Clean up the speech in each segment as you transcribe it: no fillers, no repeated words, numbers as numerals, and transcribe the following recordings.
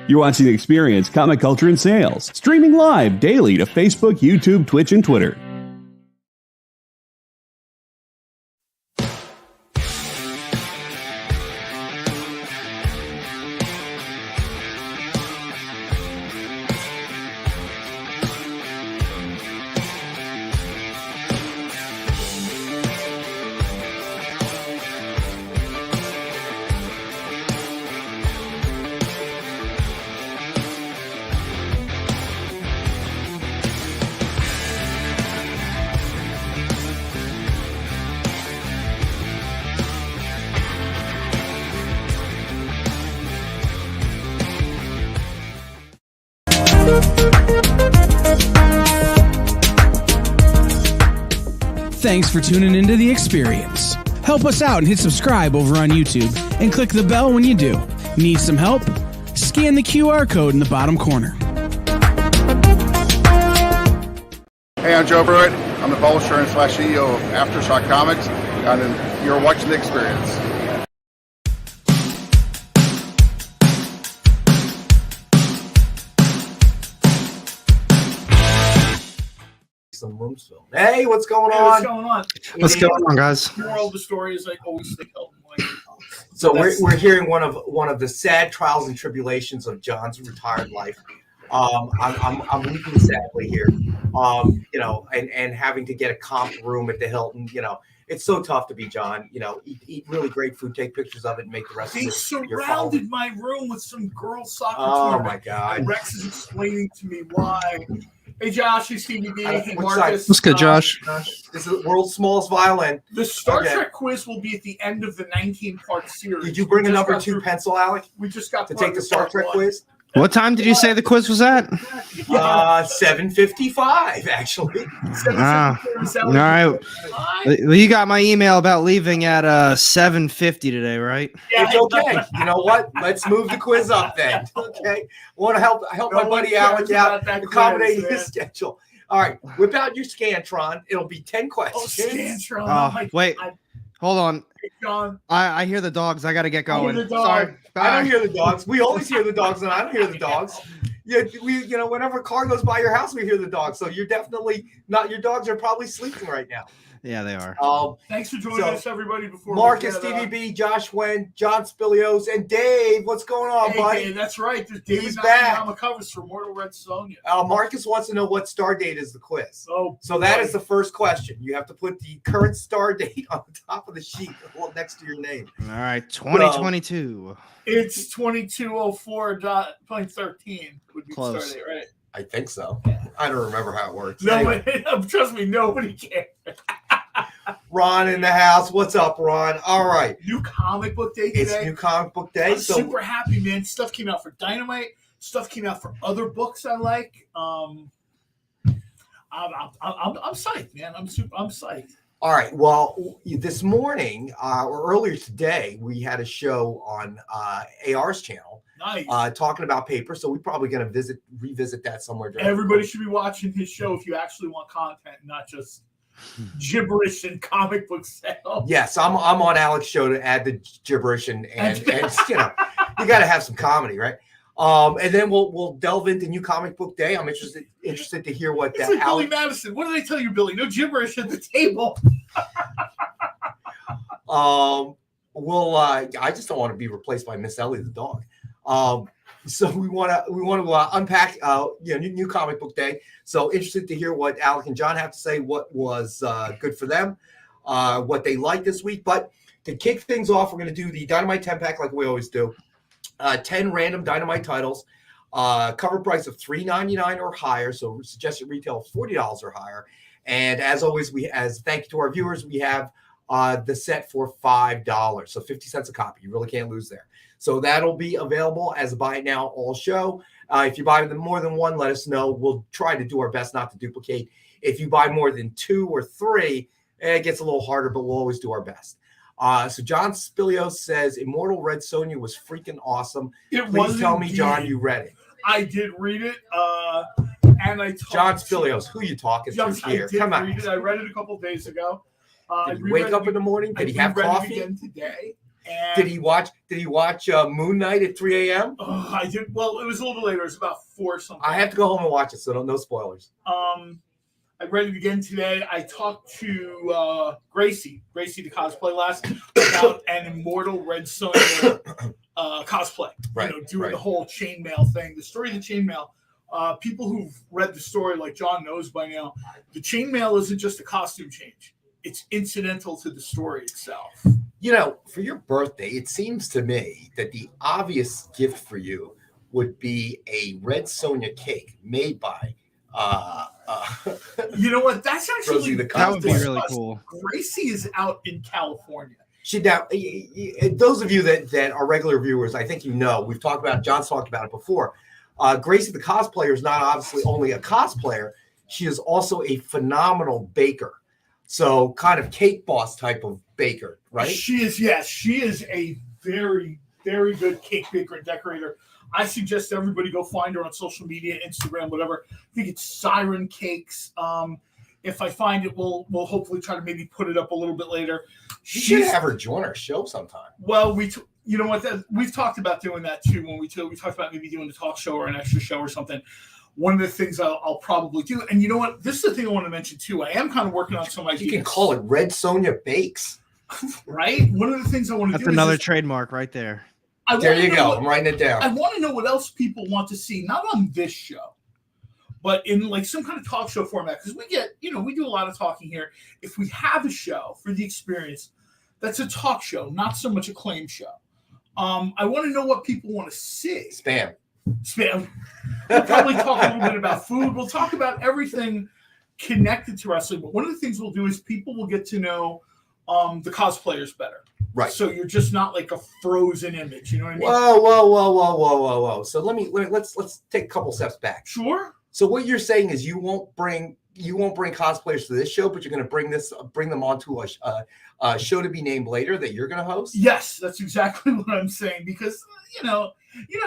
You're watching The Experience, Comic Culture and Sales, streaming live daily to Facebook, YouTube, Twitch, and Twitter. Thanks for tuning into The Experience. Help us out and hit subscribe over on YouTube and click the bell when you do. Need some help? Scan the QR code in the bottom corner. Hey, I'm Joe Brewitt. I'm the publisher and CEO of Aftershock Comics, and you're watching The Experience. Some rooms filled. Hey, what's going on? What's going on? What's going on, guys? The moral of the story is I always think Elton. So we're hearing one of the sad trials and tribulations of John's retired life. I'm weeping sadly here. And having to get a comp room at the Hilton. It's so tough to be John. Eat really great food, take pictures of it, and make the rest of it. They surrounded my room with some girls soccer. Oh my God! And Rex is explaining to me why. Hey Josh, it's TVB. Hey Which Marcus. What's good, Josh? This is the world's smallest violin. The Star Trek quiz will be at the end of the 19-part series. Did you bring a number 2 pencil, Alec? We just got to take the Star Trek quiz. What time did you say the quiz was at? 7:55, actually. All right. Well, you got my email about leaving at 7:50 today, right? Yeah, it's okay. You know what? Let's move the quiz up then. Okay. I want to help my buddy Alec out, accommodate his schedule. All right. Whip out your Scantron. It'll be 10 questions. Scantron. Wait. Hold on. Hey, John. I hear the dogs. I got to get going. Sorry. I don't hear the dogs. We always hear the dogs, and I don't hear the dogs. Yeah, whenever a car goes by your house, we hear the dogs. So you're definitely not. Your dogs are probably sleeping right now. Yeah, they are. Thanks for joining us, everybody. Before Marcus, TVB, Josh Wen, John Spilios, and Dave. What's going on, buddy? Dave, that's right. There's David back. covers for Mortal Red Sonja. Marcus wants to know what star date is the quiz. So that is the first question. You have to put the current star date on the top of the sheet next to your name. All right, 2022. It's 2204.13 would be Close. the star date, right? I think so. I don't remember how it works. No, anyway. trust me, nobody cares. Ron in the house. What's up, Ron? All right. New comic book day today. It's new comic book day. I'm super happy, man. Stuff came out for Dynamite. Stuff came out for other books I like. I'm psyched, man. I'm psyched. All right. Well, this morning or earlier today, we had a show on AR's channel. Nice. Talking about paper. So we're probably going to revisit that somewhere. Everybody should be watching his show if you actually want content, not just gibberish and comic book sales. Yes, I'm on Alec's show to add the gibberish and you got to have some comedy, right? And then we'll delve into New Comic Book Day. I'm interested to hear what that. Like Billy Madison. What did I tell you, Billy? No gibberish at the table. I just don't want to be replaced by Miss Ellie the dog. So we want to unpack New Comic Book Day. So interested to hear what Alec and John have to say. What was good for them, what they liked this week. But to kick things off, we're going to do the Dynamite 10-pack like we always do. 10 random Dynamite titles, cover price of $3.99 or higher. So suggested retail of $40 or higher. And as always, as thank you to our viewers, we have the set for $5, so 50 cents a copy. You really can't lose there. So that'll be available as a buy it now all show. If you buy more than one, let us know. We'll try to do our best not to duplicate. If you buy more than 2 or 3, it gets a little harder, but we'll always do our best. So John Spilios says Immortal Red Sonja was freaking awesome. Please tell me, John, you read it. I did read it. And I John Spilios, who you talking to here? Come on. I read it a couple days ago. Did he wake up in the morning? Did he have coffee? Again today. And Did he watch Moon Knight at 3 a.m.? I did. Well, it was a little later. It was about 4 something. I have to go home and watch it, so no spoilers. I read it again today. I talked to Gracie the cosplay last, about an Immortal Red Sonja cosplay. Right, Doing the whole chainmail thing. The story of the chainmail. People who've read the story, like John knows by now, the chainmail isn't just a costume change. It's incidental to the story itself. For your birthday, it seems to me that the obvious gift for you would be a Red Sonja cake made by you know what? That's actually Rosie the That would be Cosplayer. really cool. Gracie is out in California. Those of you that are regular viewers, I think we've talked about, John's talked about it before. Gracie the Cosplayer is not obviously only a cosplayer, she is also a phenomenal baker. So kind of cake boss type of baker, right? She is, yes. She is a very, very good cake baker and decorator. I suggest everybody go find her on social media, Instagram, whatever. I think it's Siren Cakes. If I find it, we'll hopefully try to maybe put it up a little bit later. You should have her join our show sometime. Well, you know what? We've talked about doing that too. When we talked about maybe doing a talk show or an extra show or something. One of the things I'll probably do, and you know what? This is the thing I want to mention too. I am kind of working on some ideas. You can call it Red Sonja Bakes. Right? One of the things I want to do. That's another trademark right there. There you go. I'm writing it down. I want to know what else people want to see, not on this show, but in like some kind of talk show format. Because we do a lot of talking here. If we have a show for the experience, that's a talk show, not so much a claim show. I want to know what people want to see. Spam. We'll probably talk a little bit about food. We'll talk about everything connected to wrestling. But one of the things we'll do is people will get to know the cosplayers better. Right. So you're just not like a frozen image. You know what I mean? Whoa. So let's take a couple steps back. Sure. So what you're saying is you won't bring cosplayers to this show, but you're going to bring them onto a show to be named later that you're going to host? Yes, that's exactly what I'm saying. Because you know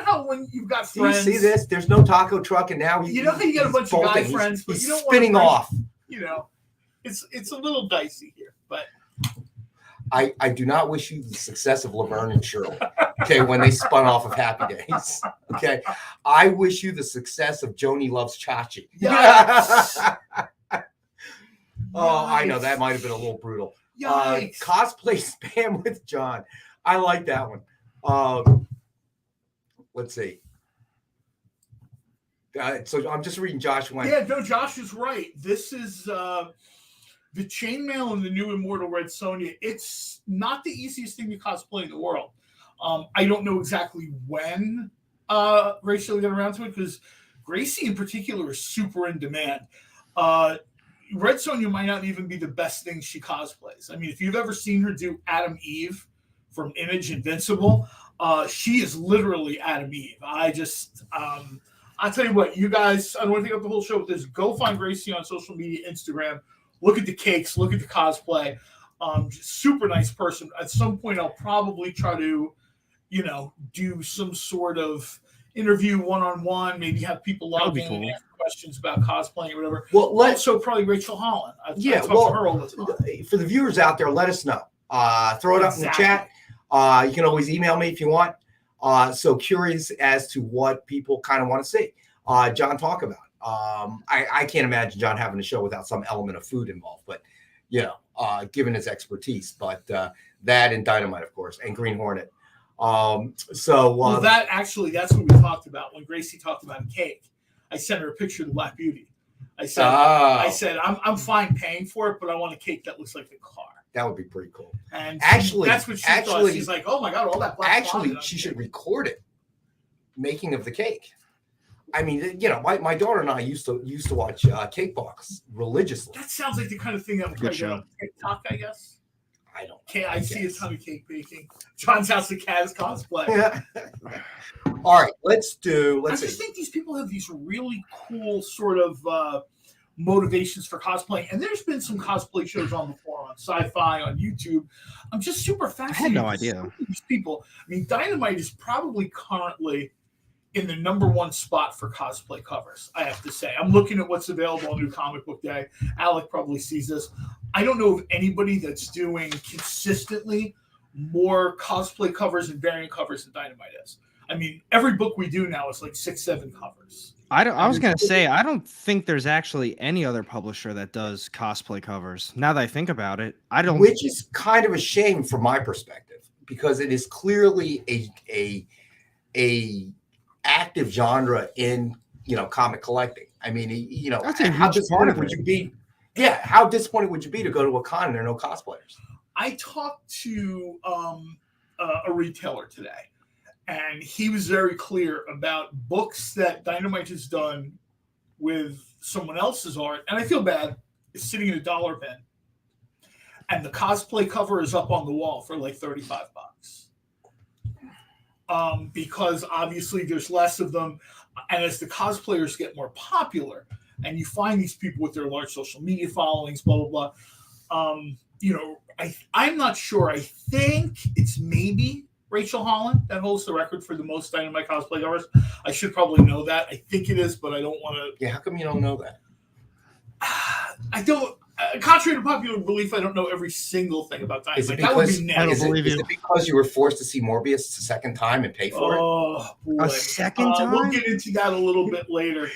how when you've got friends, you see this? There's no taco truck, and now you know how you got a bunch of guy friends, but he's you don't spinning off. It's a little dicey here, but I do not wish you the success of Laverne and Shirley. Okay, when they spun off of Happy Days. Okay, I wish you the success of Joni Loves Chachi. Yes. Oh, I know that might have been a little brutal. Cosplay spam with John. I like that one. Let's see. So I'm just reading Josh. Yeah, no, Josh is right. This is the chainmail and the new Immortal Red Sonja. It's not the easiest thing to cosplay in the world. I don't know exactly when Gracie will get around to it because Gracie in particular is super in demand. Red Sonja might not even be the best thing she cosplays. I mean, if you've ever seen her do Adam Eve from Image Invincible, she is literally Adam Eve. I'll tell you what, you guys, I don't want to take up the whole show with this. Go find Gracie on social media, Instagram. Look at the cakes. Look at the cosplay. Super nice person. At some point, I'll probably try to, do some sort of interview one-on-one. Maybe have people log in and ask questions about cosplaying or whatever. Well, also probably Rachel Holland. I talk to her all the time. For the viewers out there, let us know. Throw it up in the chat. You can always email me if you want. So curious as to what people kind of want to see John talk about. I can't imagine John having a show without some element of food involved, but given his expertise, but that and Dynamite, of course, and Green Hornet. That's what we talked about when Gracie talked about a cake. I sent her a picture of the Black Beauty. I said, I'm fine paying for it, but I want a cake that looks like the car. That would be pretty cool. And that's what she thought. She's like, oh my God, all that black. Actually, she should record it. Making of the cake. I mean, my daughter and I used to watch Cake Box religiously. That sounds like the kind of thing that would play on TikTok, I guess. I don't. I see a ton of cake baking. John's House of Kaz cosplay. All right, let's see. I just think these people have these really cool sort of motivations for cosplaying, and there's been some cosplay shows on before on Sci-Fi, on YouTube. I'm just super fascinated. I had no idea. These people. I mean, Dynamite is probably currently in the #1 spot for cosplay covers, I have to say. I'm looking at what's available on New Comic Book Day. Alec probably sees this. I don't know of anybody that's doing consistently more cosplay covers and variant covers than Dynamite is. I mean, every book we do now is like 6-7 covers. I was gonna say I don't think there's actually any other publisher that does cosplay covers. Now that I think about it, I don't. Which is kind of a shame from my perspective, because it is clearly a active genre in comic collecting. I mean, how disappointed would you be? Yeah, how disappointed would you be to go to a con and there are no cosplayers? I talked to a retailer today, and he was very clear about books that Dynamite has done with someone else's art, and I feel bad, it's sitting in a dollar bin, and the cosplay cover is up on the wall for like $35. Because obviously there's less of them, and as the cosplayers get more popular, and you find these people with their large social media followings, blah blah blah. I'm not sure. I think it's maybe Rachel Holland that holds the record for the most Dynamite cosplay covers. I should probably know that. I think it is, but I don't want to. Yeah, how come you don't know that? I don't. Contrary to popular belief, I don't know every single thing about Dynamite. Is it That would because, be nasty. is it because you were forced to see Morbius a second time and pay for it? Oh, boy. A second time? We'll get into that a little bit later.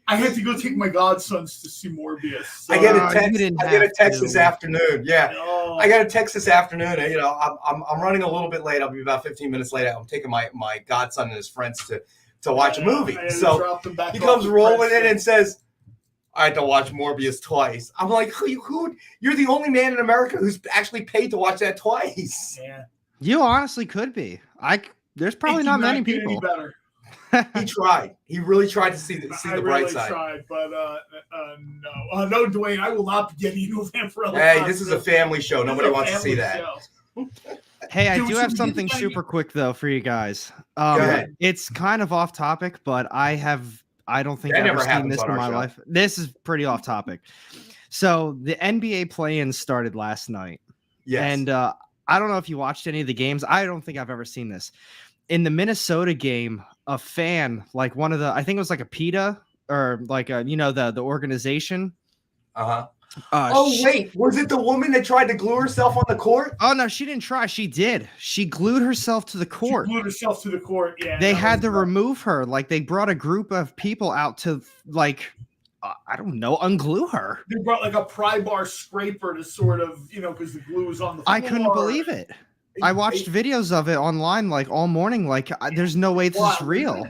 I had to go take my godsons to see Morbius. So. I get a text this afternoon. Yeah, Oh. I got a text this afternoon. I'm running a little bit late. I'll be about 15 minutes late. I'm taking my godson and his friends to watch a movie. So he comes rolling in and says, I had to watch Morbius twice. I'm like, who? You're the only man in America who's actually paid to watch that twice. Yeah. You honestly could be. There's probably not many people. He tried. He really tried to see the bright side. I really tried, but no. No, Dwayne, I will not be getting you a Vampirella. Hey, this is a family show. Nobody wants to see that. Hey, I do have something super quick though for you guys. Go ahead. It's kind of off topic, but I don't think I've ever seen this in my life. This is pretty off topic. So the NBA play-in started last night. Yes. And I don't know if you watched any of the games. I don't think I've ever seen this. In the Minnesota game, a fan, like one of the, I think it was like a PETA or like the organization. Uh-huh. Wait, was it the woman that tried to glue herself on the court? Oh no, she didn't try. She did. She glued herself to the court. She glued herself to the court. Yeah. They had to remove her. Like they brought a group of people out to I don't know, unglue her. They brought like a pry bar scraper to sort of, because the glue was on the floor. I couldn't believe it. I watched videos of it online like all morning. Like there's no way this is real.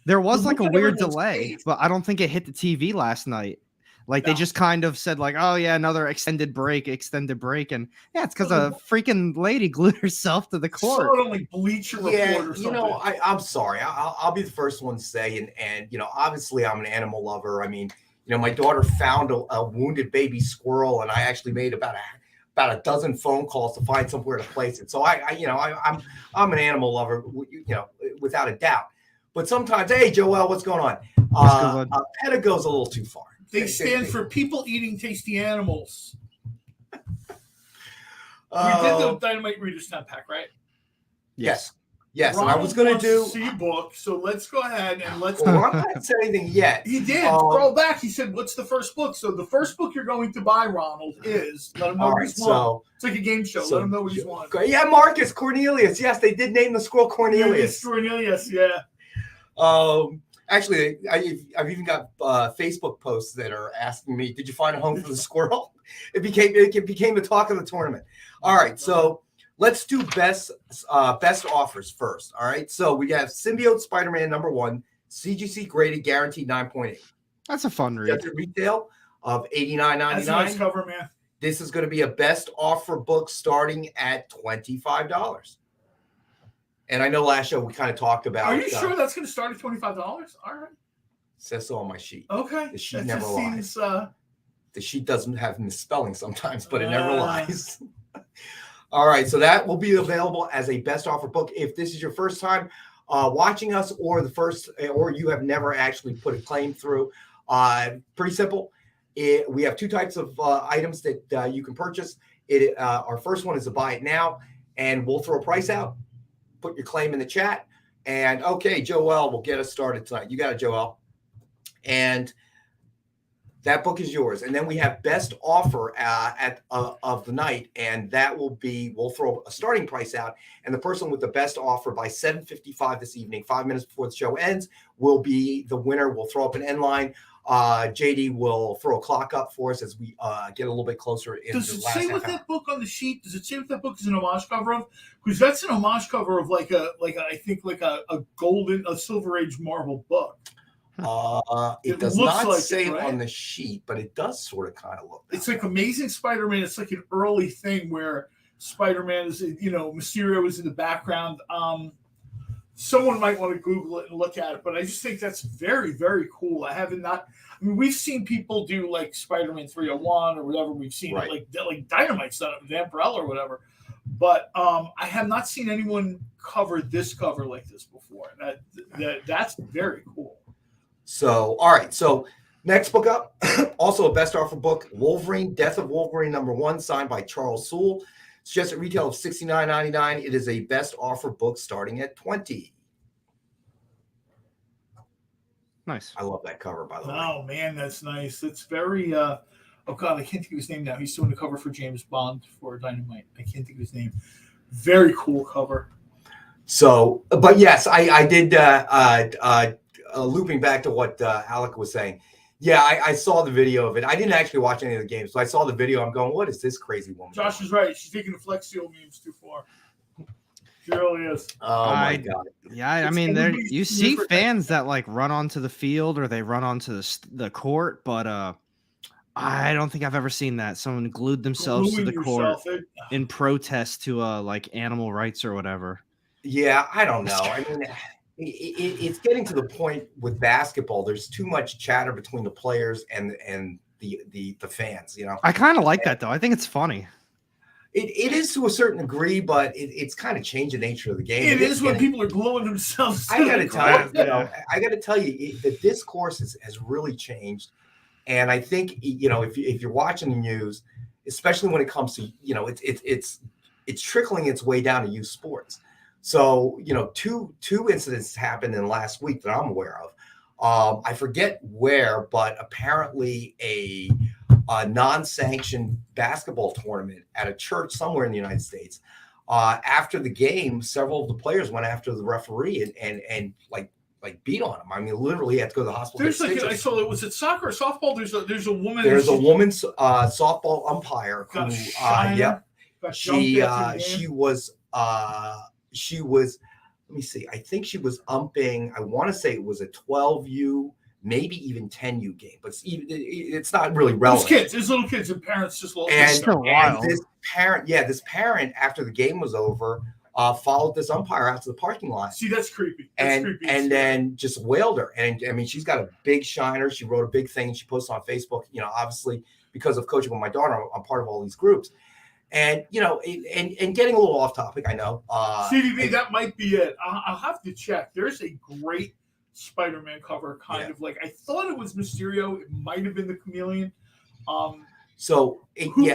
There was like a weird delay, but I don't think it hit the TV last night. Like they just kind of said like, oh yeah, another extended break. And yeah, it's because a freaking lady glued herself to the court. Sort of like Bleacher Report or something. I'm sorry. I'll be the first one to say, and obviously I'm an animal lover. I mean, my daughter found a wounded baby squirrel, and I actually made about a dozen phone calls to find somewhere to place it. So I'm an animal lover, without a doubt. But sometimes, hey, Joel, what's going on? PETA goes a little too far. They stand for people eating tasty animals. We did the Dynamite Reader's 10 pack, right? Yes. Yes, Ronald and I was going to do see book, so let's go ahead and let's. Well, Ron hasn't said anything yet. He did. Scroll back. He said, "What's the first book?" So the first book you're going to buy, Ronald, is let him know what he's won. It's like a game show. Let him know what he's won. Yeah, Marcus Cornelius. Yes, they did name the squirrel Cornelius. Cornelius. Yeah. Actually, I've even got Facebook posts that are asking me, "Did you find a home for the squirrel?" It became the talk of the tournament. All right, so let's do best offers first. All right, so we have Symbiote Spiderman #1, CGC graded, guaranteed 9.8. That's a fun read. That's a retail of $89.99. That's a nice cover, man. This is going to be a best offer book starting at $25. And I know last show we kind of talked about. Are you sure that's going to start at $25? All right. Says so on my sheet. Okay. The sheet never lies. The sheet doesn't have misspelling sometimes, but it never lies. All right. So that will be available as a best offer book. If this is your first time watching us, or you have never actually put a claim through, pretty simple. We have two types of items that you can purchase. Our first one is a buy it now, and we'll throw a price out. Put your claim in the chat, and okay, Joel will get us started tonight. You got it, Joel. And That book is yours. And then we have best offer of the night, and that will be, we'll throw a starting price out, and the person with the best offer by 7:55 this evening, 5 minutes before the show ends, will be the winner. We'll throw up an end line. JD will throw a clock up for us as we get a little bit closer. Does it say what that book on the sheet? Does it say what that book is an homage cover of? Because that's an homage cover of like a Silver Age Marvel book. It does not say it on the sheet, but it does sort of kind of look. It's like Amazing Spider-Man. It's like an early thing where Spider-Man is, Mysterio is in the background. Someone might want to Google it and look at it, but I just think that's very, very cool. We've seen people do like Spider-Man 301 or whatever. We've seen it like Dynamite's done it with Umbrella or whatever. But I have not seen anyone cover this cover like this before. That's very cool. So, all right. So, next book up, also a best offer book, Wolverine, Death of Wolverine #1, signed by Charles Soule. Suggested retail of $69.99. It is a best offer book starting at $20. Nice. I love that cover, by the way. Oh man, that's nice. It's very. Oh god, I can't think of his name now. He's doing the cover for James Bond for Dynamite. I can't think of his name. Very cool cover. So, but yes, I did. Looping back to what Alec was saying. Yeah, I saw the video of it. I didn't actually watch any of the games, so I saw the video. I'm going, what is this crazy woman? Josh is right. She's taking the Flex Seal memes too far. She really is. Oh my god. Yeah, I mean, you see fans that like run onto the field or they run onto the court, but I don't think I've ever seen that. Someone glued themselves to the court in protest to like animal rights or whatever. Yeah, I don't know. I mean, it's getting to the point with basketball. There's too much chatter between the players and the fans. I kind of like that though. I think it's funny. It is to a certain degree, but it's kind of changed the nature of the game. It is when people are gluing themselves. I got to tell you, I got to tell you, the discourse has really changed, and I think if you're watching the news, especially when it comes to it's trickling its way down to youth sports. So, two incidents happened in last week that I'm aware of. I forget where, but apparently a non-sanctioned basketball tournament at a church somewhere in the United States. After the game, several of the players went after the referee and beat on him. I mean, literally had to go to the hospital. I saw it. Was it soccer or softball? There's a woman. There's a woman's softball umpire who, she was, let me see, I think she was umping, I want to say it was a 12U, maybe even 10U game, but it's not really relevant. There's little kids and parents just lost. And this parent, after the game was over, followed this umpire out to the parking lot. See, that's creepy. And then just wailed her. And I mean, she's got a big shiner. She wrote a big thing. She posted on Facebook, obviously because of coaching with my daughter, I'm part of all these groups. And and getting a little off topic, I know. CDB, that might be it. I'll have to check. There's a great Spider-Man cover, kind of like I thought it was Mysterio. It might have been the Chameleon. Who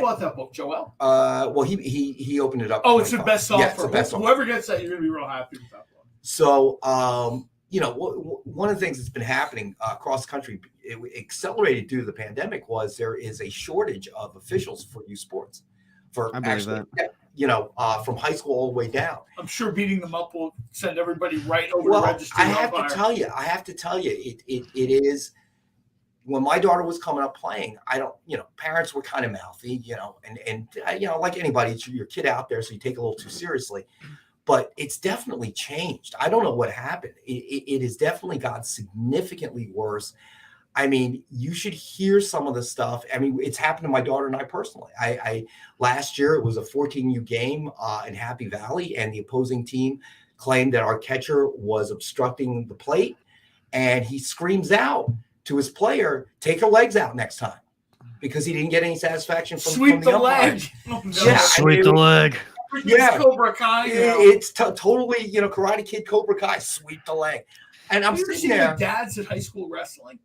bought that book, Joel? Well, he opened it up. Oh, it's the best offer. Yeah, it's the best offer. Whoever gets that, you're gonna be real happy with that book. So, one of the things that's been happening across the country, it accelerated due to the pandemic, was there is a shortage of officials for youth sports. From high school all the way down. I'm sure beating them up will send everybody right over to register. I have to tell you, it is. When my daughter was coming up playing, parents were kind of mouthy, and like anybody, it's your kid out there, so you take it a little too seriously. But it's definitely changed. I don't know what happened. It has definitely gotten significantly worse. I mean, you should hear some of the stuff. I mean, it's happened to my daughter and I personally. I last year it was a 14U game in Happy Valley, and the opposing team claimed that our catcher was obstructing the plate, and he screams out to his player, "Take your legs out next time," because he didn't get any satisfaction from the leg. Oh, no. Yeah, sweep the leg. Yeah, Cobra Kai. It's totally Karate Kid, Cobra Kai, sweep the leg. And I'm sitting there. The dads at high school wrestling.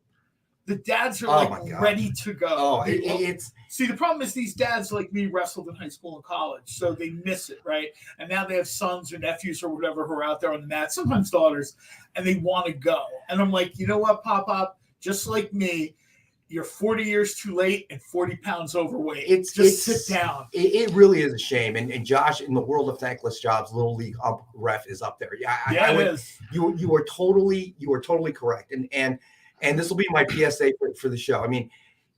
The dads are ready to go. See, the problem is these dads like me wrestled in high school and college, so they miss it, right? And now they have sons or nephews or whatever who are out there on the mat, sometimes daughters, and they want to go. And I'm like, you know what, Pop, just like me, you're 40 years too late and 40 pounds overweight. Sit down. It really is a shame. And Josh, in the world of thankless jobs, Little League ref is up there. It is. You are totally correct. And this will be my PSA for the show. I mean,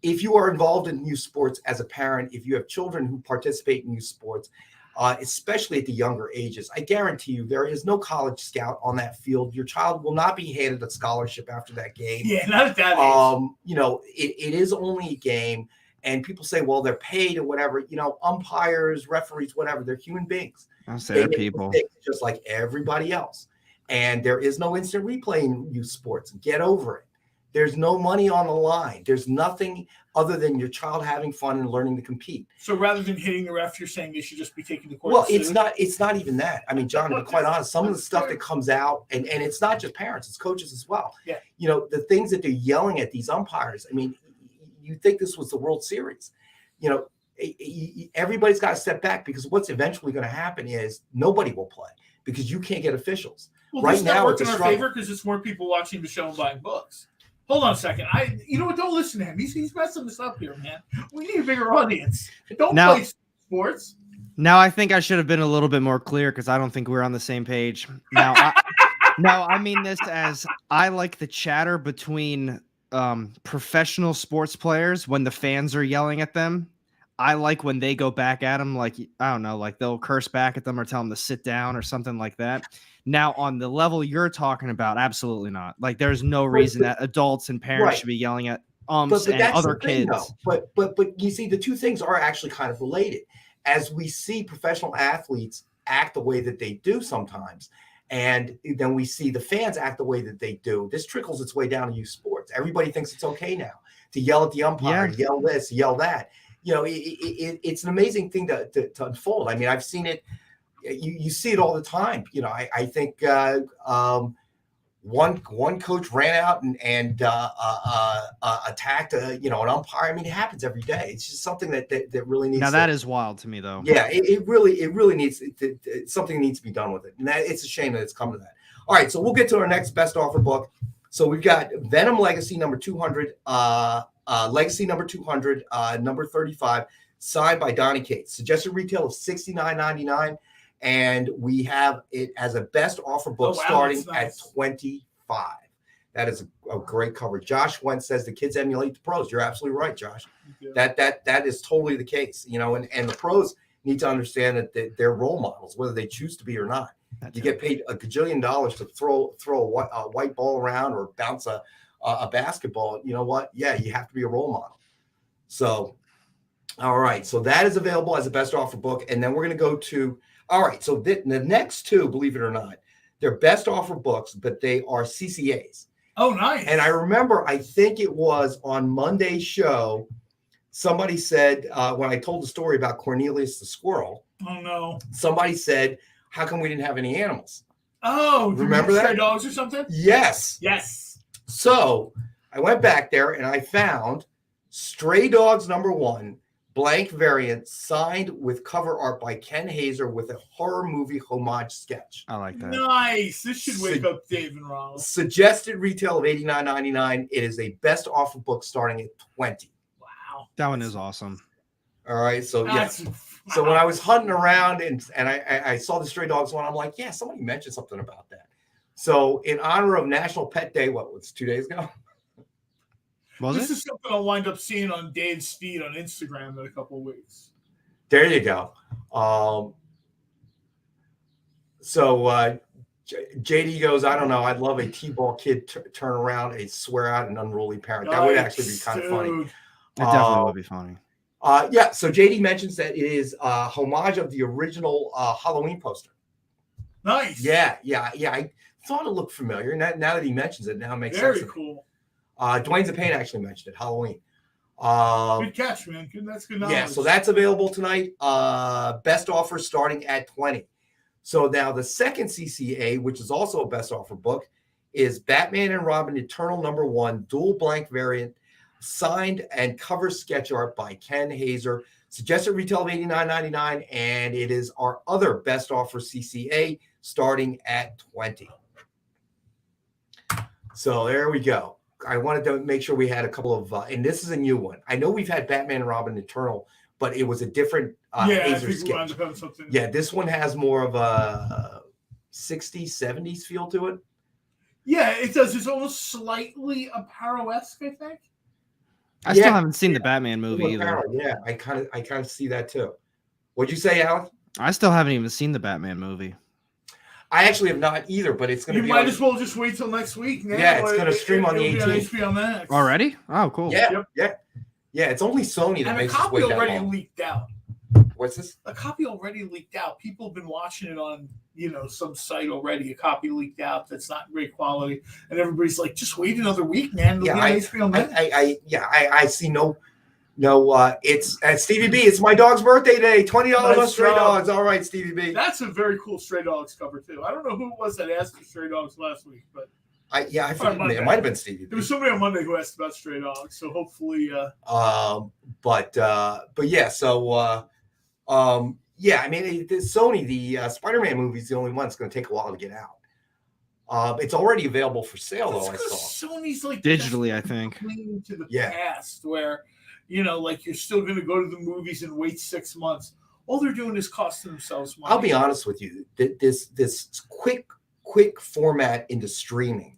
if you are involved in youth sports as a parent, if you have children who participate in youth sports, especially at the younger ages, I guarantee you there is no college scout on that field. Your child will not be handed a scholarship after that game. Yeah, not at that age. It is only a game, and people say, well, they're paid or whatever. Umpires, referees, whatever, they're human beings. They're people just like everybody else. And there is no instant replay in youth sports. Get over it. There's no money on the line. There's nothing other than your child having fun and learning to compete. So rather than hitting the ref, you're saying they should just be taking the court. Well, it's not even that. I mean, John, to be quite honest, some of the stuff that comes out, and it's not just parents, it's coaches as well. Yeah. The things that they're yelling at these umpires. I mean, you think this was the World Series. Everybody's got to step back, because what's eventually going to happen is nobody will play because you can't get officials. Well, right now, work in our favor because it's more people watching the show and buying books. Hold on a second. You know what? Don't listen to him. He's messing this up here, man. We need a bigger audience. Don't play sports. Now, I think I should have been a little bit more clear, because I don't think we're on the same page. Now, I mean this as I like the chatter between professional sports players when the fans are yelling at them. I like when they go back at them, like, I don't know, like they'll curse back at them or tell them to sit down or something like that. Now, on the level you're talking about, absolutely not. Like, there's no reason that adults and parents should be yelling at and other kids. But you see, the two things are actually kind of related. As we see professional athletes act the way that they do sometimes, and then we see the fans act the way that they do, this trickles its way down to youth sports. Everybody thinks it's okay now to yell at the umpire, to yell this, yell that. It's an amazing thing to unfold. I mean, I've seen it. You see it all the time. I think one coach ran out and attacked an umpire. I mean, it happens every day. It's just something that really needs. Now that is wild to me, though. Yeah, it really needs something needs to be done with it, and it's a shame that it's come to that. All right, so we'll get to our next best offer book. So we've got Venom Legacy number 200. Legacy number 200, number 35, signed by Donny Cates. Suggested retail of $69.99, and we have it as a best offer book starting at $25. That is a great cover. Josh Wentz says the kids emulate the pros. You're absolutely right, Josh. That is totally the case. And the pros need to understand that they're role models, whether they choose to be or not. You get paid $1 gajillion to throw a white ball around or bounce a basketball. You know what? Yeah, you have to be a role model. So, all right. So that is available as a best offer book. And then we're going to go to, all right. So the next two, believe it or not, they're best offer books, but they are CCAs. Oh, nice. And I remember, I think it was on Monday's show, somebody said, when I told the story about Cornelius the squirrel. Oh, no. Somebody said, how come we didn't have any animals? Oh, remember that? Stray dogs or something? Yes. So I went back there and I found Stray Dogs number 1, blank variant, signed with cover art by Ken Hazer with a horror movie homage sketch. I like that. Nice. This should wake up Dave and Ronald. Suggested retail of $89.99. It is a best offer book starting at $20. Wow. That one is awesome. All right. So, yes. So when I was hunting around and I saw the Stray Dogs one, I'm like, yeah, somebody mentioned something about that. So in honor of National Pet Day, what was 2 days ago? This is something I'll wind up seeing on Dave's feed on Instagram in a couple of weeks. There you go. So JD goes, I don't know. I'd love a T-ball kid turn around, a swear out and unruly parent. That would actually be kind of funny. It definitely would be funny. Yeah. So JD mentions that it is a homage of the original Halloween poster. Nice. Yeah. I thought it looked familiar. Now that he mentions it, now it makes sense. Very cool. Dwayne Zapane actually mentioned it. Halloween. Good catch, man. That's good knowledge. Yeah, so that's available tonight. Best offer starting at $20. So now the second CCA, which is also a best offer book, is Batman and Robin Eternal number 1, dual blank variant, signed and cover sketch art by Ken Hazer. Suggested retail of $89.99, and it is our other best offer CCA starting at $20. So there we go. I wanted to make sure we had a couple of, and this is a new one. I know we've had Batman and Robin Eternal, but it was a different Azer sketch. Yeah, this one has more of a 60s, 70s feel to it. Yeah, it does. It's almost slightly Aparo-esque, I think. I still haven't seen the Batman movie either. Yeah, I kind of see that too. What'd you say, Alan? I still haven't even seen the Batman movie. I actually have not either, but it's going to be. You might as well just wait till next week. Now. Yeah, it's going to stream on the 18th. HBO Max. Already? Oh, cool. Yeah, yeah. It's only Sony that makes us wait that long. A copy already leaked out. What's this? A copy already leaked out. People have been watching it on, some site already. A copy leaked out that's not great quality, and everybody's like, "Just wait another week, man." Yeah, I see no. It's at Stevie B. It's my dog's birthday today. $20 on Stray Dogs. All right, Stevie B. That's a very cool Stray Dogs cover too. I don't know who it was that asked for Stray Dogs last week, but I forget. It might have been Stevie B. There was somebody on Monday who asked about Stray Dogs, so hopefully. But yeah. So yeah. I mean, Sony, the Spider-Man movie is the only one that's going to take a while to get out. It's already available for sale, though. I saw. Sony's like digitally, I think. Clinging to the past, where like you're still going to go to the movies and wait 6 months. All they're doing is costing themselves money. I'll be honest with you. This quick format into streaming,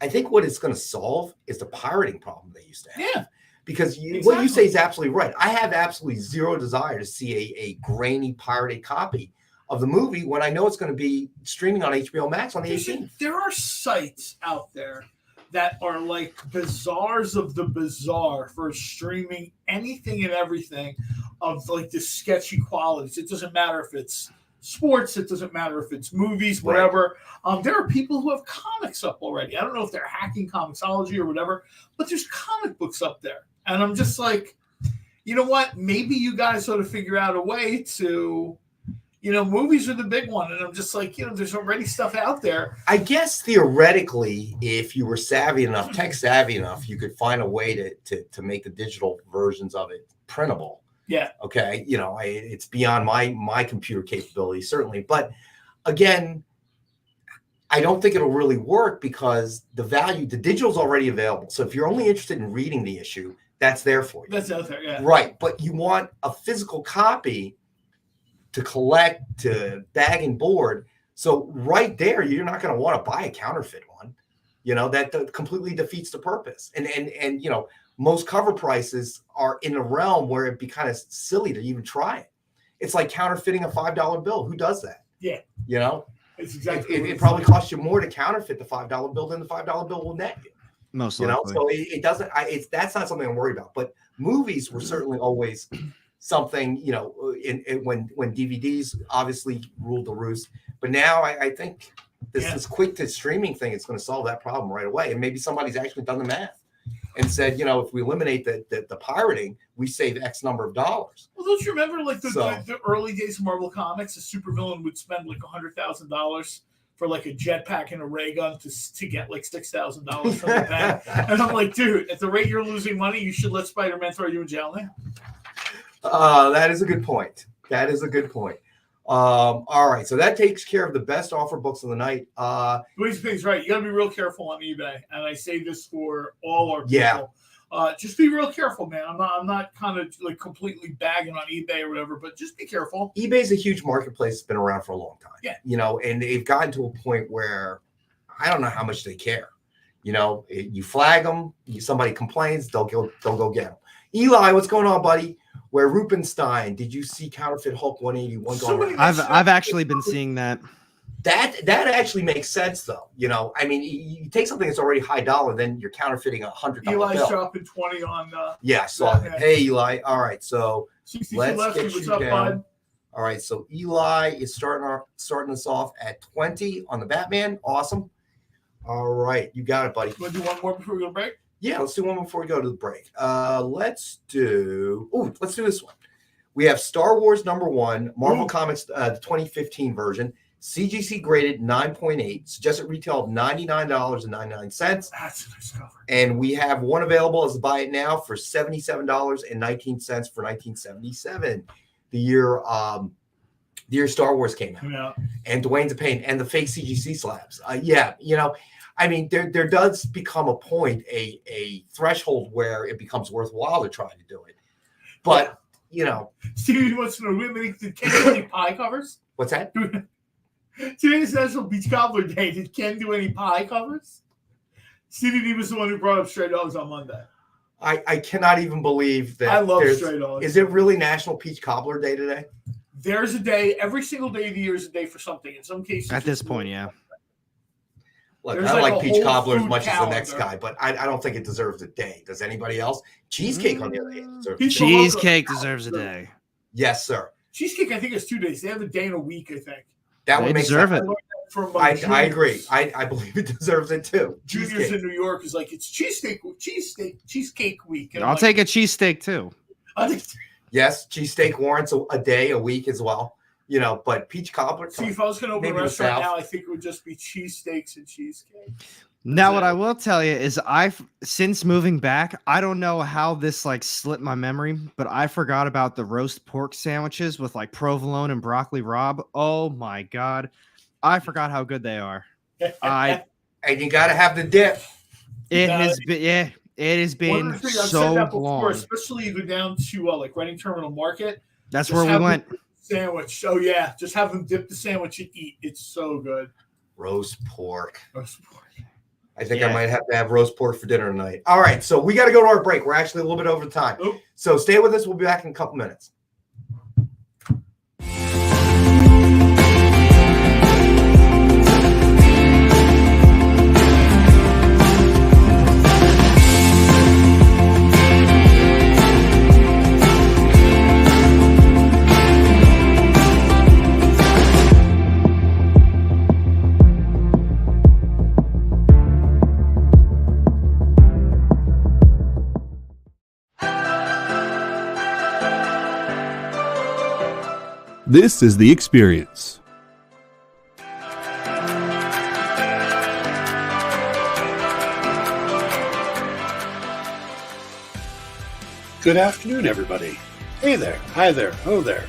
I think what it's going to solve is the pirating problem they used to have. Yeah. Because what you say is absolutely right. I have absolutely zero desire to see a grainy pirated copy of the movie when I know it's going to be streaming on HBO Max on the 18th. There are sites out there that are like bazaars of the bizarre for streaming anything and everything of like the sketchy qualities. It doesn't matter if it's sports, it doesn't matter if it's movies, whatever. Right. There are people who have comics up already. I don't know if they're hacking Comixology or whatever, but there's comic books up there. And I'm just like, you know what? Maybe you guys ought to figure out a way to, movies are the big one. And I'm just like, there's already stuff out there. I guess theoretically, if you were savvy enough, tech savvy enough, you could find a way to make the digital versions of it printable. Yeah. Okay. It's beyond my computer capability, certainly. But again, I don't think it'll really work because the digital's already available. So if you're only interested in reading the issue, that's there for you. That's out there, yeah. Right. But you want a physical copy to collect, to bag and board. So right there, you're not going to want to buy a counterfeit one. That completely defeats the purpose. And most cover prices are in a realm where it'd be kind of silly to even try it. It's like counterfeiting a $5 bill. Who does that? Yeah. It's exactly. It probably costs you more to counterfeit the $5 bill than the $5 bill will net you. Most likely. So it doesn't. That's not something I'm worried about. But movies were certainly always something. When DVDs obviously ruled the roost. But now I think this quick to streaming thing is going to solve that problem right away. And maybe somebody's actually done the math and said, if we eliminate the pirating, we save X number of dollars. Well, don't you remember the early days of Marvel Comics? A supervillain would spend like $100,000 for like a jetpack and a ray gun to get like $6,000 from the bank. And I'm like, dude, at the rate you're losing money, you should let Spider-Man throw you in jail now. That is a good point. All right, so that takes care of the best offer books of the night. Louise Pig's right. You got to be real careful on eBay, and I say this for all our people. Just be real careful, man. I'm not kind of like completely bagging on eBay or whatever, but just be careful. eBay's a huge marketplace. It's been around for a long time. Yeah. And they've gotten to a point where I don't know how much they care. You flag them, somebody complains, they'll go get them. Eli, what's going on, buddy? Where Rubenstein, did you see counterfeit Hulk 181 going on? I've actually been seeing that. That actually makes sense, though. I mean, you take something that's already high dollar, then you're counterfeiting $100 Eli's bill. dropping 20 on. Yeah, so hey, Eli. All right, so let's Lefty, get you down. Bud? All right, so Eli is starting us off at 20 on the Batman. Awesome. All right, you got it, buddy. Want to do one more before we go to break? Yeah, let's do one before we go to the break. Let's do this one. We have Star Wars #1, Marvel Comics, the 2015 version, CGC graded 9.8, suggested retail of $99.99. That's a nice cover. And we have one available as a buy it now for $77.19 for 1977, the year The year Star Wars came out. Yeah. And Dwayne's a pain, and the fake CGC slabs. Yeah, you know, I mean, there does become a point, a threshold where it becomes worthwhile to try to do it. But, you know. Stevie wants to know, did Ken do any pie covers? What's that? Today's National Beach Cobbler Day. Did Ken do any pie covers? Stevie D was the one who brought up Stray Dogs on Monday. I cannot even believe that. I love Stray Dogs. Is it really National Peach Cobbler Day today? There's a day, every single day of the year is a day for something. In some cases. At this point, yeah. Look, I like peach cobbler as much as the next guy, but I don't think it deserves a day. Does anybody else? Cheesecake, on the other hand, deserves a day. Cheesecake deserves a day. Yes, sir. Cheesecake, I think, is 2 days. They have a day and a week, I think. That would make deserve sense. it. I agree. I believe it deserves it too. Juniors in New York is like, it's cheesecake week. And I'll take a cheesesteak too. Yes, cheesesteak warrants a day, a week as well. You know, but peach cobbler. See, if I was going to open a restaurant now, I think it would just be cheesesteaks and cheesecake. Now, what I will tell you is since moving back, I don't know how this like slipped my memory, but I forgot about the roast pork sandwiches with like provolone and broccoli rabe. Oh my God. I forgot how good they are. And you got to have the dip. It has been so long. Especially you go down to like Reading Terminal Market. That's where we went. Sandwich. Oh yeah, just have them dip the sandwich and eat. It's so good. Roast pork. I think I might have to have roast pork for dinner tonight. All right, so we got to go to our break. We're actually a little bit over time. Oop. So stay with us. We'll be back in a couple minutes. This is The Experience. Good afternoon, everybody. Hey there, hi there, oh there.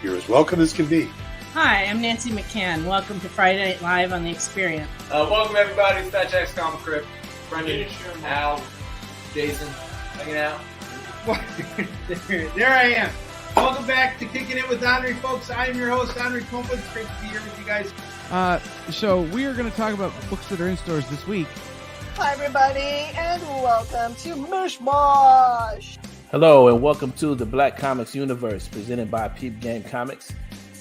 You're as welcome as can be. Hi, I'm Nancy McCann. Welcome to Friday Night Live on The Experience. Welcome, everybody. It's Fat Jack's Comic Crib. Brendan, Al, Jason, hanging out. There I am. Welcome back to Kicking It with Henry, folks. I am your host, Henry Copeland. It's great to be here with you guys. So we are going to talk about books that are in stores this week. Hi, everybody, and welcome to Mishmash. Hello, and welcome to the Black Comics Universe, presented by Peep Game Comics.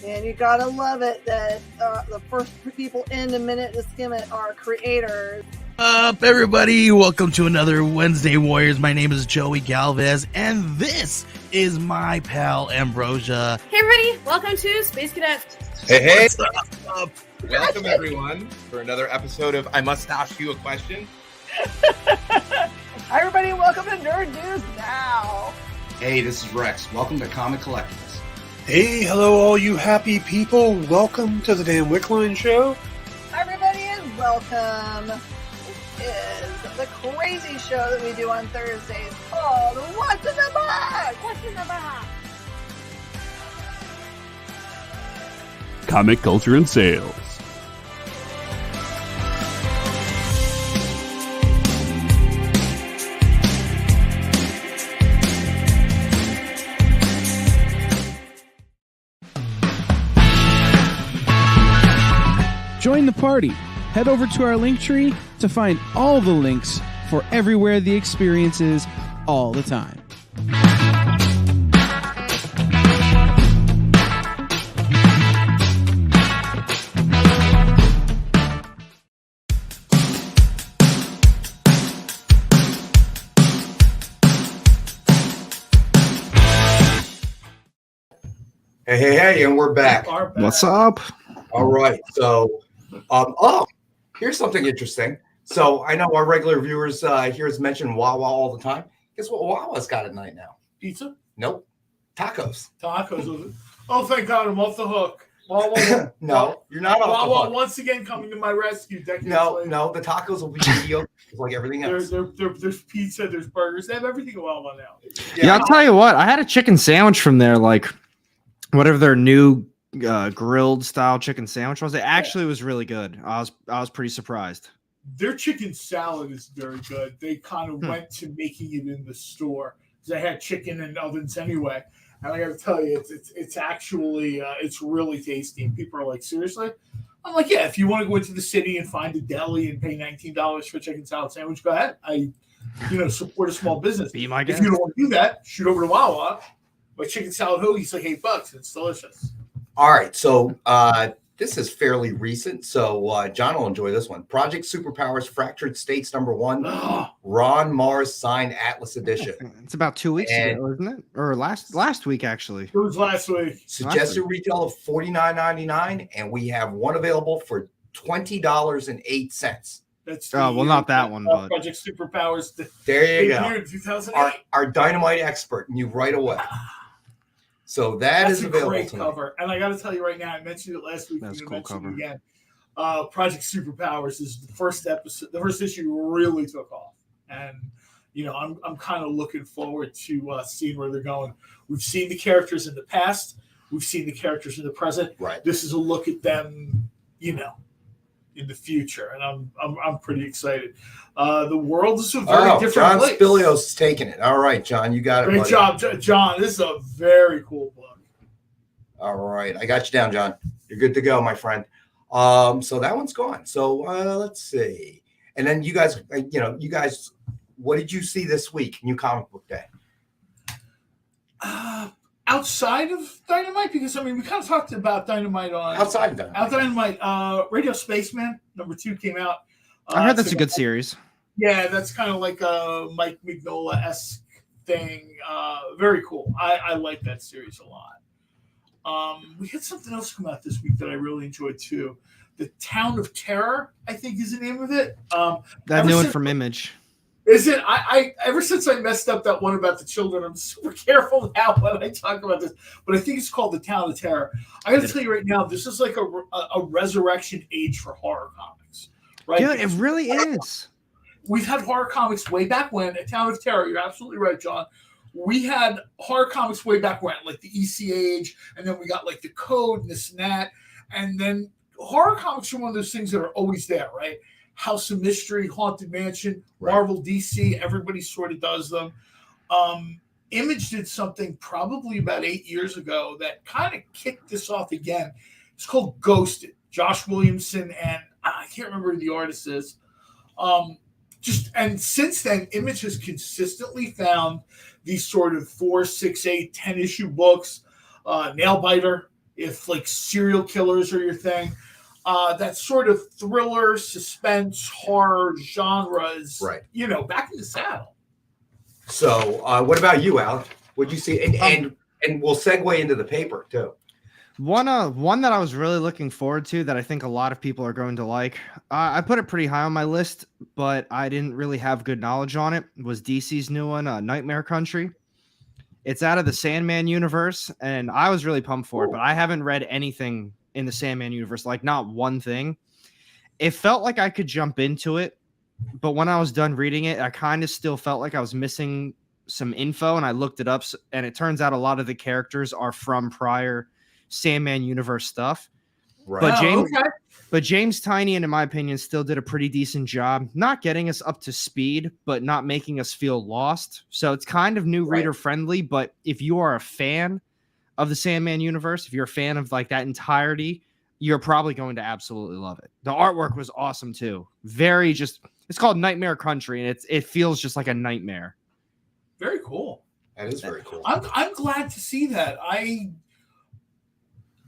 And you gotta love it that the first people in the minute to skim it are creators. Up, everybody! Welcome to another Wednesday Warriors. My name is Joey Galvez, and this is my pal Ambrosia. Hey, everybody! Welcome to Space Cadet. Hey! What's up? Welcome, everyone, for another episode of I Must Ask You a Question. Hi, everybody! Welcome to Nerd News Now. Hey, this is Rex. Welcome to Comic Collectables. Hey, hello, all you happy people. Welcome to the Dan Wickline Show. Hi, everybody, and welcome. Is the crazy show that we do on Thursdays called What's in the Box? What's in the Box? Comic culture and sales. Join the party. Head over to our link tree to find all the links for everywhere The Experience is all the time. Hey, and we're back. What's up? All right, so, here's something interesting. So I know our regular viewers here has mentioned Wawa all the time. Guess what Wawa's got at night now? Pizza? Nope. Tacos. Tacos. Oh, thank God, I'm off the hook. Wawa, no, you're not off the Wawa hook. once again coming to my rescue. No, the tacos will be mediocre like everything else. There's pizza, there's burgers. They have everything at Wawa now. Yeah, I'll tell you what. I had a chicken sandwich from there, like whatever their new grilled style chicken sandwich was. It actually was really good. I was pretty surprised. Their chicken salad is very good. They kind of went to making it in the store because I had chicken in ovens anyway. And I got to tell you, it's actually it's really tasty. And people are like, seriously? I'm like, yeah. If you want to go into the city and find a deli and pay $19 for a chicken salad sandwich, go ahead. Support a small business. Be my guest. If you don't want to do that, shoot over to Wawa. My chicken salad hoagie's like $8. It's delicious. All right, so this is fairly recent, so John will enjoy this one. Project Superpowers Fractured States #1, Ron Mars signed Atlas Edition. It's about 2 weeks ago, isn't it? Or last week, actually. It was last week. Suggested retail of $49.99, and we have one available for $20.08. That's well, not that one, but Project Superpowers. There you go. 2008. Our Dynamite expert knew right away. So that's a available great tonight. cover. And I got to tell you right now, I mentioned it last week. That's I'm cool going to mention cover. it again. Project Superpowers is the first episode. The first issue really took off, and I'm kind of looking forward to seeing where they're going. We've seen the characters in the past. We've seen the characters in the present. Right. This is a look at them, in the future, and I'm pretty excited. The world is a very different John place. Spilios is taking it. All right, John, you got it. Great buddy. job, John. This is a very cool book. All right, I got you down, John. You're good to go, my friend. So that one's gone. So let's see. And then you guys, what did you see this week? New Comic Book Day. Outside of Dynamite, because we kind of talked about Dynamite on Outside of Dynamite. Outside of Dynamite, Radio Spaceman #2 came out. I heard that's a good series. Yeah, that's kind of like a Mike Mignola-esque thing. Very cool. I like that series a lot. We had something else come out this week that I really enjoyed too. The Town of Terror, I think, is the name of it. That new one from Image. Is it? I ever since I messed up that one about the children, I'm super careful now when I talk about this. But I think it's called The Town of Terror. I got to tell you right now, this is like a resurrection age for horror comics, right? Dude, it really is. We've had horror comics way back when. A Town of Terror. You're absolutely right, John. We had horror comics way back when, like the EC Age, and then we got like the Code and this and that, and then horror comics are one of those things that are always there, right? House of Mystery, Haunted Mansion, Marvel, DC, everybody sort of does them. Image did something probably about 8 years ago that kind of kicked this off again. It's called Ghosted. Josh Williamson and I can't remember who the artist is. And since then, Image has consistently found these sort of 4, 6, 8, 10-issue books. Nailbiter, if like serial killers are your thing. That sort of thriller, suspense, horror genres, right? Back in the saddle. So, what about you, Al? What'd you see? And we'll segue into the paper too. One that I was really looking forward to that I think a lot of people are going to like. I put it pretty high on my list, but I didn't really have good knowledge on it. Was DC's new one, Nightmare Country. It's out of the Sandman universe, and I was really pumped for it, but I haven't read anything in the Sandman universe, like not one thing. It felt like I could jump into it, but when I was done reading it, I kind of still felt like I was missing some info, and I looked it up, and it turns out a lot of the characters are from prior Sandman universe stuff. Right. But James Tynion, in my opinion, still did a pretty decent job, not getting us up to speed, but not making us feel lost. So it's kind of new reader friendly, but if you are a fan of the Sandman universe, if you're a fan of like that entirety, you're probably going to absolutely love it. The artwork was awesome too. It's called Nightmare Country, and it feels just like a nightmare. Very cool. That is very cool. I'm glad to see that.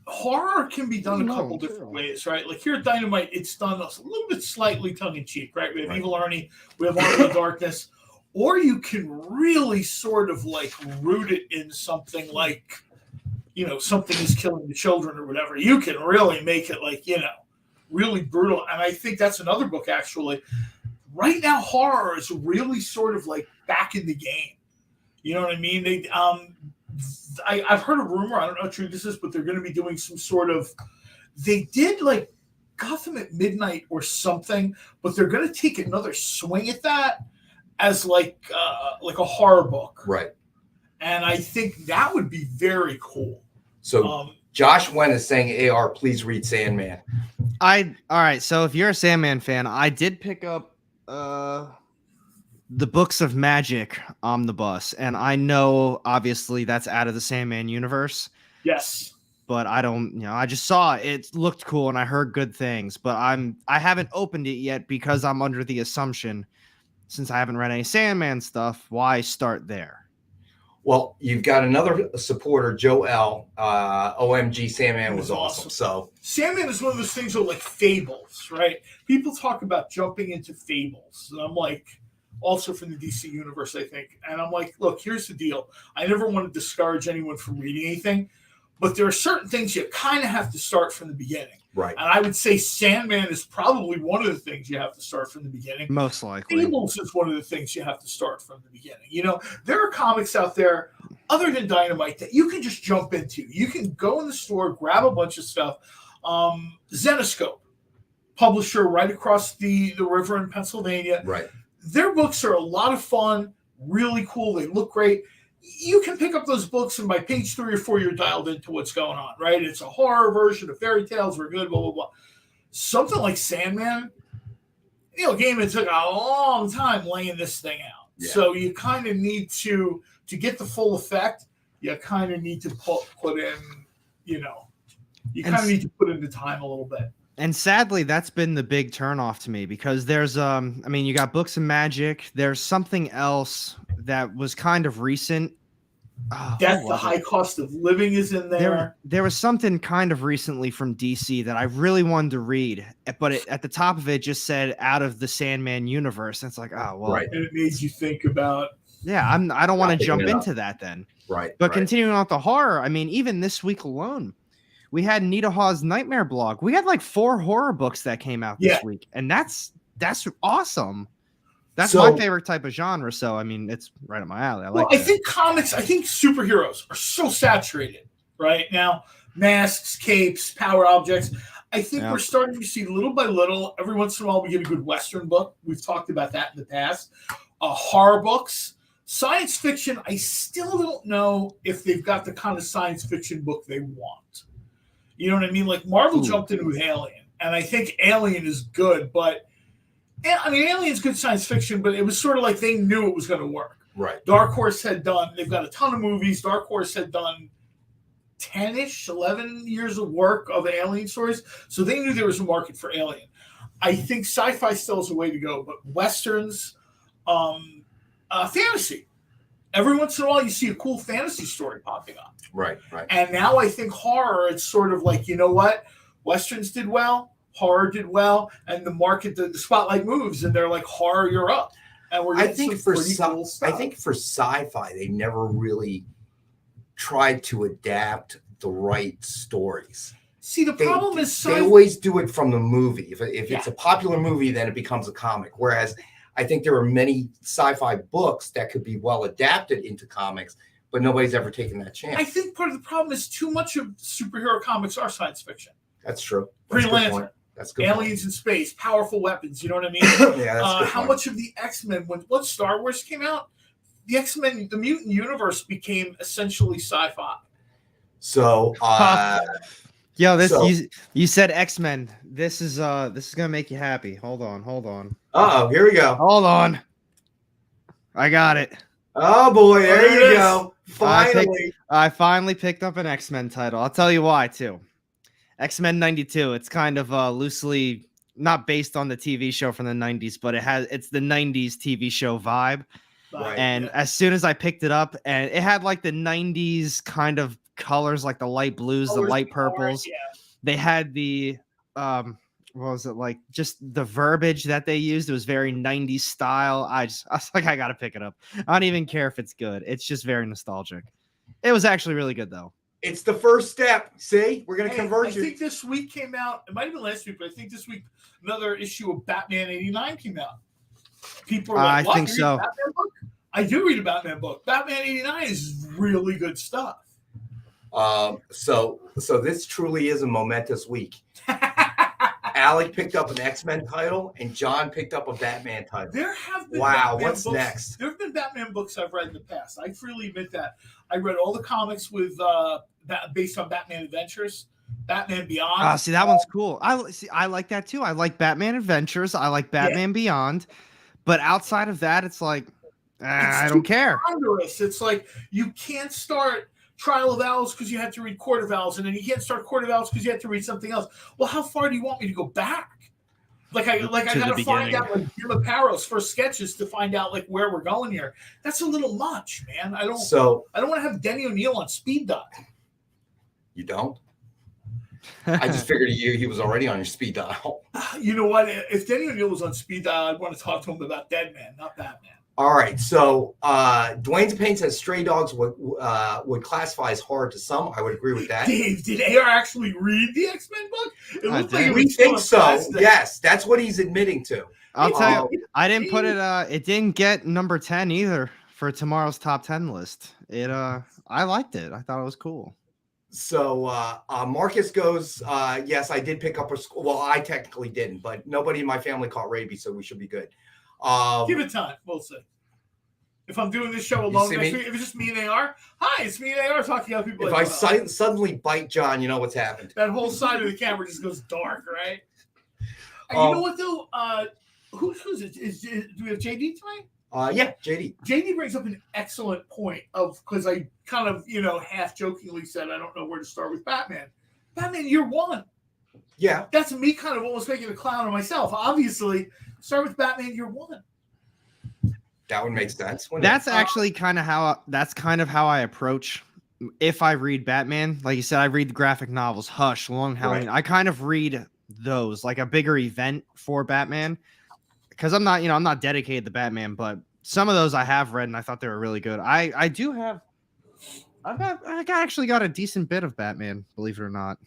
Horror can be done a couple different ways, right? Like here at Dynamite, it's done a little bit slightly tongue-in-cheek, right? We have Evil Arnie, we have Army of Darkness, or you can really sort of like root it in something like, something is killing the children or whatever. You can really make it like, really brutal. And I think that's another book, actually. Right now, horror is really sort of like back in the game. You know what I mean? I've heard a rumor, I don't know how true this is, but they're going to be doing some sort of, they did like Gotham at Midnight or something, but they're going to take another swing at that as like a horror book. Right. And I think that would be very cool. So Josh Wen is saying, AR, please read Sandman. All right. So if you're a Sandman fan, I did pick up the Books of Magic omnibus, and I know obviously that's out of the Sandman universe. Yes. But I don't, I just saw it. It looked cool and I heard good things, but I haven't opened it yet because I'm under the assumption, since I haven't read any Sandman stuff, why start there? Well, you've got another supporter, Joe L. OMG, Sandman was awesome. So Sandman is one of those things that are like fables, right? People talk about jumping into fables, and I'm like, also from the DC universe, I think. And I'm like, look, here's the deal. I never want to discourage anyone from reading anything, but there are certain things you kind of have to start from the beginning. Right. And I would say Sandman is probably one of the things you have to start from the beginning. Most likely. Fables is one of the things you have to start from the beginning. You know, there are comics out there other than Dynamite that you can just jump into. You can go in the store, grab a bunch of stuff. Zenoscope, publisher right across the river in Pennsylvania. Right. Their books are a lot of fun, really cool. They look great. You can pick up those books, and by page 3 or 4, you're dialed into what's going on, right? It's a horror version of fairy tales. We're good, blah, blah, blah. Something like Sandman, Gaiman took a long time laying this thing out. Yeah. So you kind of need to get the full effect, you kind of need to put in, you kind of need to put in the time a little bit. And sadly, that's been the big turnoff to me because there's, you got Books of Magic. There's something else that was kind of recent. Death, the High Cost of Living is in there. There was something kind of recently from DC that I really wanted to read, but at the top of it just said out of the Sandman universe. And it's like, oh, well. Right. And it made you think about. Yeah, I don't want to jump into that then. Right. But continuing on with the horror, even this week alone, we had Nita Hawes' Nightmare blog. We had like 4 horror books that came out this week. And that's awesome. That's my favorite type of genre. So, it's right up my alley. I think superheroes are so saturated right now. Masks, capes, power objects. I think we're starting to see little by little, every once in a while, we get a good Western book. We've talked about that in the past. Horror books. Science fiction, I still don't know if they've got the kind of science fiction book they want. You know what I mean? Like Marvel jumped in with Alien, and I think Alien is good, but Alien's good science fiction, but it was sort of like they knew it was going to work. Right. Dark Horse they've got a ton of movies. Dark Horse had done 10-ish, 11 years of work of Alien stories, so they knew there was a market for Alien. I think sci-fi still is a way to go, but Westerns, fantasy. Every once in a while, you see a cool fantasy story popping up. Right. And now I think horror, it's sort of like, you know what? Westerns did well, horror did well, and the market, the spotlight moves, and they're like, horror, you're up. And we're getting some pretty cool stuff. I think for sci-fi, they never really tried to adapt the right stories. See, the problem is they always do it from the movie. If it's a popular movie, then it becomes a comic. Whereas I think there are many sci-fi books that could be well adapted into comics, but nobody's ever taken that chance. I think part of the problem is too much of superhero comics are science fiction. That's true. Green Lantern. That's good. Aliens in space, powerful weapons. You know what I mean? Yeah, that's good. How much of the X-Men, when Star Wars came out, the X-Men, the mutant universe became essentially sci-fi. So, you said X-Men. This is gonna make you happy. Hold on. Uh-oh, here we go. Hold on. I got it. Oh boy, there you go. Finally. I finally picked up an X-Men title. I'll tell you why too. X-Men 92. It's kind of loosely not based on the TV show from the 90s, but it's the 90s TV show vibe. Right, and as soon as I picked it up, and it had like the 90s kind of colors, like the light blues, the light purples. They had the what was it, like just the verbiage that they used? It was very 90s style. I was like, I gotta pick it up. I don't even care if it's good. It's just very nostalgic. It was actually really good though. It's the first step. See, we're gonna convert you. I think this week came out. It might have been last week, but I think this week another issue of Batman 89 came out. People are like, I think so. I do read a Batman book. Batman 89 is really good stuff. So this truly is a momentous week. Alec picked up an X-Men title, and John picked up a Batman title. There have been what's next? There have been Batman books I've read in the past. I freely admit that. I read all the comics with based on Batman Adventures, Batman Beyond. See, that one's cool. I like that too. I like Batman Adventures. I like Batman Beyond. But outside of that, it's like, I don't care. Ponderous. It's like you can't start Trial of Owls because you have to read Court of Owls, and then you can't start Court of Owls because you have to read something else. Well, how far do you want me to go back? I got to find out like Jim Apparo's first sketches to find out like where we're going here. That's a little much, man. I don't want to have Denny O'Neil on speed dial. You don't? I just figured he was already on your speed dial. You know what? If Denny O'Neil was on speed dial, I'd want to talk to him about Deadman, not Batman. All right. So Dwayne Payne says Stray Dogs would classify as horror to some. I would agree with that. Dave, did AR actually read the X-Men book? It looked like we think so. Yes, that's what he's admitting to. I'll tell you, I didn't put it. It didn't get number 10 either for tomorrow's top 10 list. I liked it. I thought it was cool. So Marcus goes, yes, I did pick up a school. Well, I technically didn't, but nobody in my family caught rabies, so we should be good. Give it time. We'll see. If I'm doing this show alone next week, if it's just me and AR, hi, it's me and AR talking to other people. If I suddenly bite John, you know what's happened. That whole side of the camera just goes dark, right? You know what, though? Who's it? Do we have JD tonight? Yeah, JD. JD brings up an excellent point because I kind of, half jokingly said I don't know where to start with Batman. Batman Year One. Yeah. That's me kind of almost making a clown of myself. Obviously, start with Batman Year One. That would make sense. That's actually kind of how I approach if I read Batman. Like you said, I read the graphic novels, Hush, Long Halloween. Right. I kind of read those like a bigger event for Batman. Because I'm not dedicated to Batman, but some of those I have read and I thought they were really good. I actually got a decent bit of Batman, believe it or not.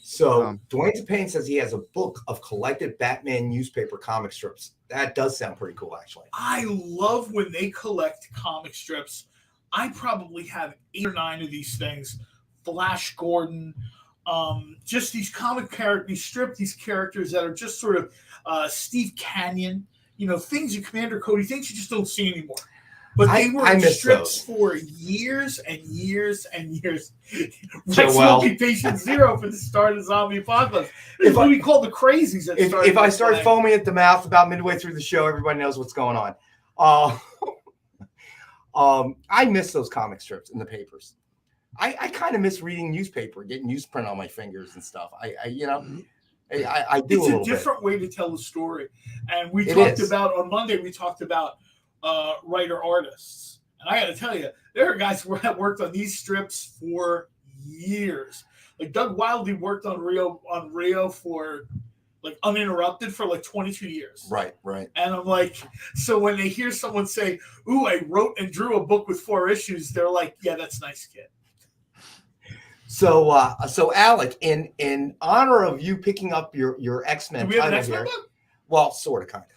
So Dwayne Payne says he has a book of collected Batman newspaper comic strips. That does sound pretty cool, actually. I love when they collect comic strips. I probably have 8 or 9 of these things. Flash Gordon, just these comic characters, these characters that are just sort of Steve Canyon, things you Commander Cody, things you just don't see anymore. But they were in strips for years and years and years. Rex Smoking Patient Zero for the start of Zombie Apocalypse. It's what we call the crazies. If I start foaming at the mouth about midway through the show, everybody knows what's going on. I miss those comic strips in the papers. I kind of miss reading newspaper, getting newsprint on my fingers and stuff. I do it's a different way to tell the story. And we talked about, on Monday, we talked about writer artists. And I got to tell you, there are guys that worked on these strips for years. Like Doug Wildey worked on Rio for like uninterrupted for like 22 years. Right. And I'm like, so when they hear someone say, "Ooh, I wrote and drew a book with 4 issues," they're like, "Yeah, that's nice, kid." So Alec, in honor of you picking up your X-Men title here, book? Well, sort of, kind of.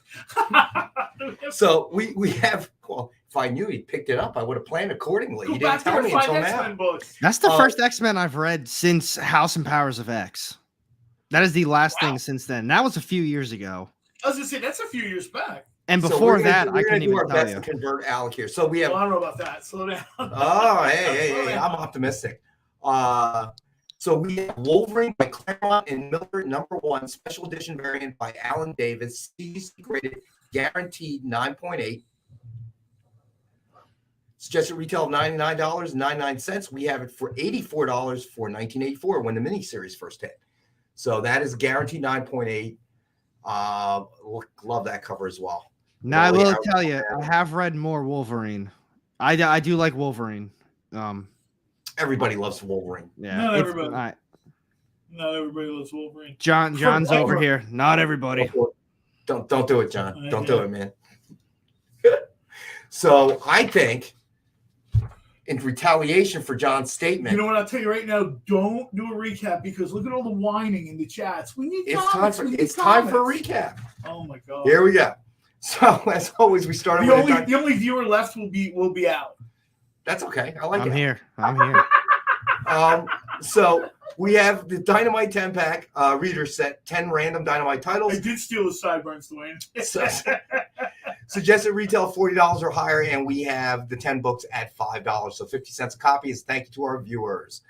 So we have. Well, if I knew he picked it up, I would have planned accordingly. He didn't tell me until now. That's the first X-Men I've read since House and Powers of X. That is the last thing since then. That was a few years ago. I was gonna say that's a few years back. And before that, I couldn't even tell you. To convert Alec here. So we have. Well, I don't know about that. Slow down. Oh, hey! I'm optimistic. So we have Wolverine by Claremont and Miller, #1, special edition variant by Alan Davis, CGC graded, guaranteed 9.8. Suggested retail of $99.99. We have it for $84 for 1984 when the miniseries first hit. So that is guaranteed 9.8. Love that cover as well. Now I will tell you, I have read more Wolverine. I do like Wolverine. Everybody loves Wolverine. Yeah, not everybody. Not everybody loves Wolverine. John's over here. Not everybody. Don't do it, John. Don't do it, man. So I think, in retaliation for John's statement, you know what? I'll tell you right now. Don't do a recap because look at all the whining in the chats. We need. It's time for a recap. Oh my god! Here we go. So as always, we started. The only viewer left will be out. That's okay. I like it. I'm here. So we have the Dynamite 10-pack reader set, 10 random Dynamite titles. I did steal the sideburns, Dwayne. Suggested retail $40 or higher, and we have the 10 books at $5, so 50 cents a copy. Is thank you to our viewers.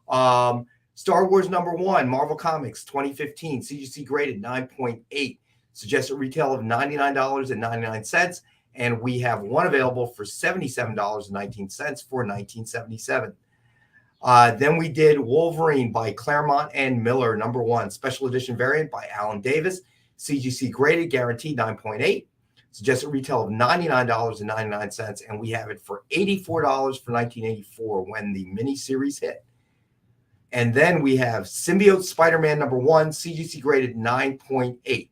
Star Wars #1, Marvel Comics 2015, CGC graded 9.8, suggested retail of $99.99, and we have one available for $77.19 for $19.77. Then we did Wolverine by Claremont and Miller, #1, special edition variant by Alan Davis, CGC graded, guaranteed 9.8, suggested retail of $99.99, and we have it for $84 for 1984 when the miniseries hit. And then we have Symbiote Spiderman #1, CGC graded 9.8,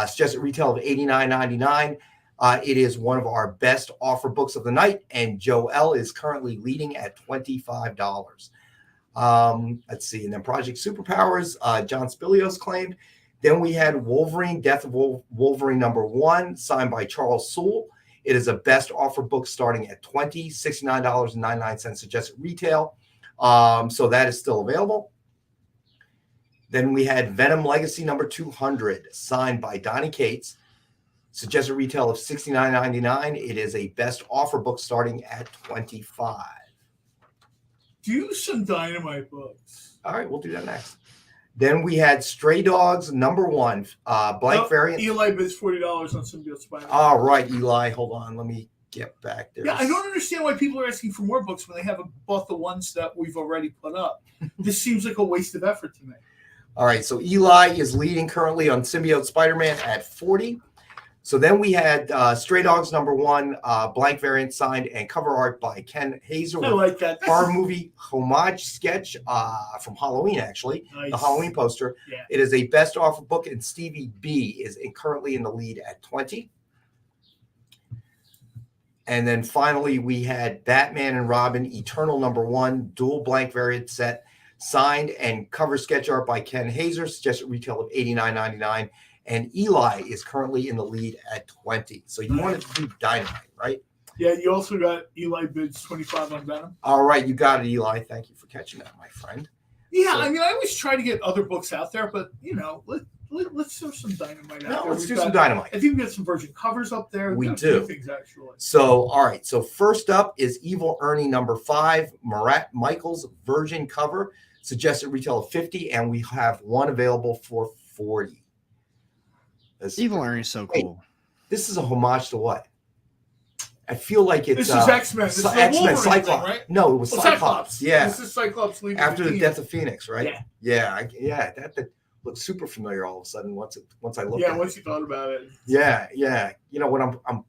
suggested retail of $89.99. It is one of our best offer books of the night, and Joe L is currently leading at $25. Let's see, and then Project Superpowers, John Spilios claimed. Then we had Wolverine, Death of Wolverine #1, signed by Charles Soule. It is a best offer book starting at $20, $69.99 suggested retail. So that is still available. Then we had Venom Legacy #200, signed by Donny Cates. Suggested retail of $69.99. It is a best offer book starting at $25. Do some Dynamite books. All right, we'll do that next. Then we had Stray Dogs #1, blank variant. Eli bids $40 on Symbiote Spiderman. All right, Eli, hold on. Let me get back there. Yeah, I don't understand why people are asking for more books when they haven't bought the ones that we've already put up. This seems like a waste of effort to me. All right, so Eli is leading currently on Symbiote Spider-Man at 40. So then we had Stray Dogs #1, blank variant, signed and cover art by Ken Hazer. I like that. Horror movie homage sketch from Halloween, actually. Nice. The Halloween poster. Yeah. It is a best offer book, and Stevie B is currently in the lead at 20. And then finally, we had Batman and Robin Eternal #1, dual blank variant set, signed and cover sketch art by Ken Hazer, suggested retail of $89.99. And Eli is currently in the lead at 20. So you wanted to do Dynamite, right? Yeah, you also got Eli bids 25 on Venom. All right, you got it, Eli. Thank you for catching that, my friend. Yeah, So- I mean, I always try to get other books out there, but, let's throw some Dynamite out there. Let's do some Dynamite. I think we got some Virgin covers up there. We got a do. few things, actually. So, all right. So first up is Evil Ernie #5, Marat Michaels Virgin cover, suggested retail of $50, and we have one available for $40. Evil Ernie is so cool. This is a homage to what? I feel like it's This is X-Men. This is the X-Men, Wolverine Cyclops. thing, right? No, it was Well, Cyclops. Yeah. This is Cyclops leaving After the team. death of Phoenix, right? Yeah. Yeah. That looks super familiar all of a sudden once I look Yeah, at once it. you thought about it. Yeah. When I'm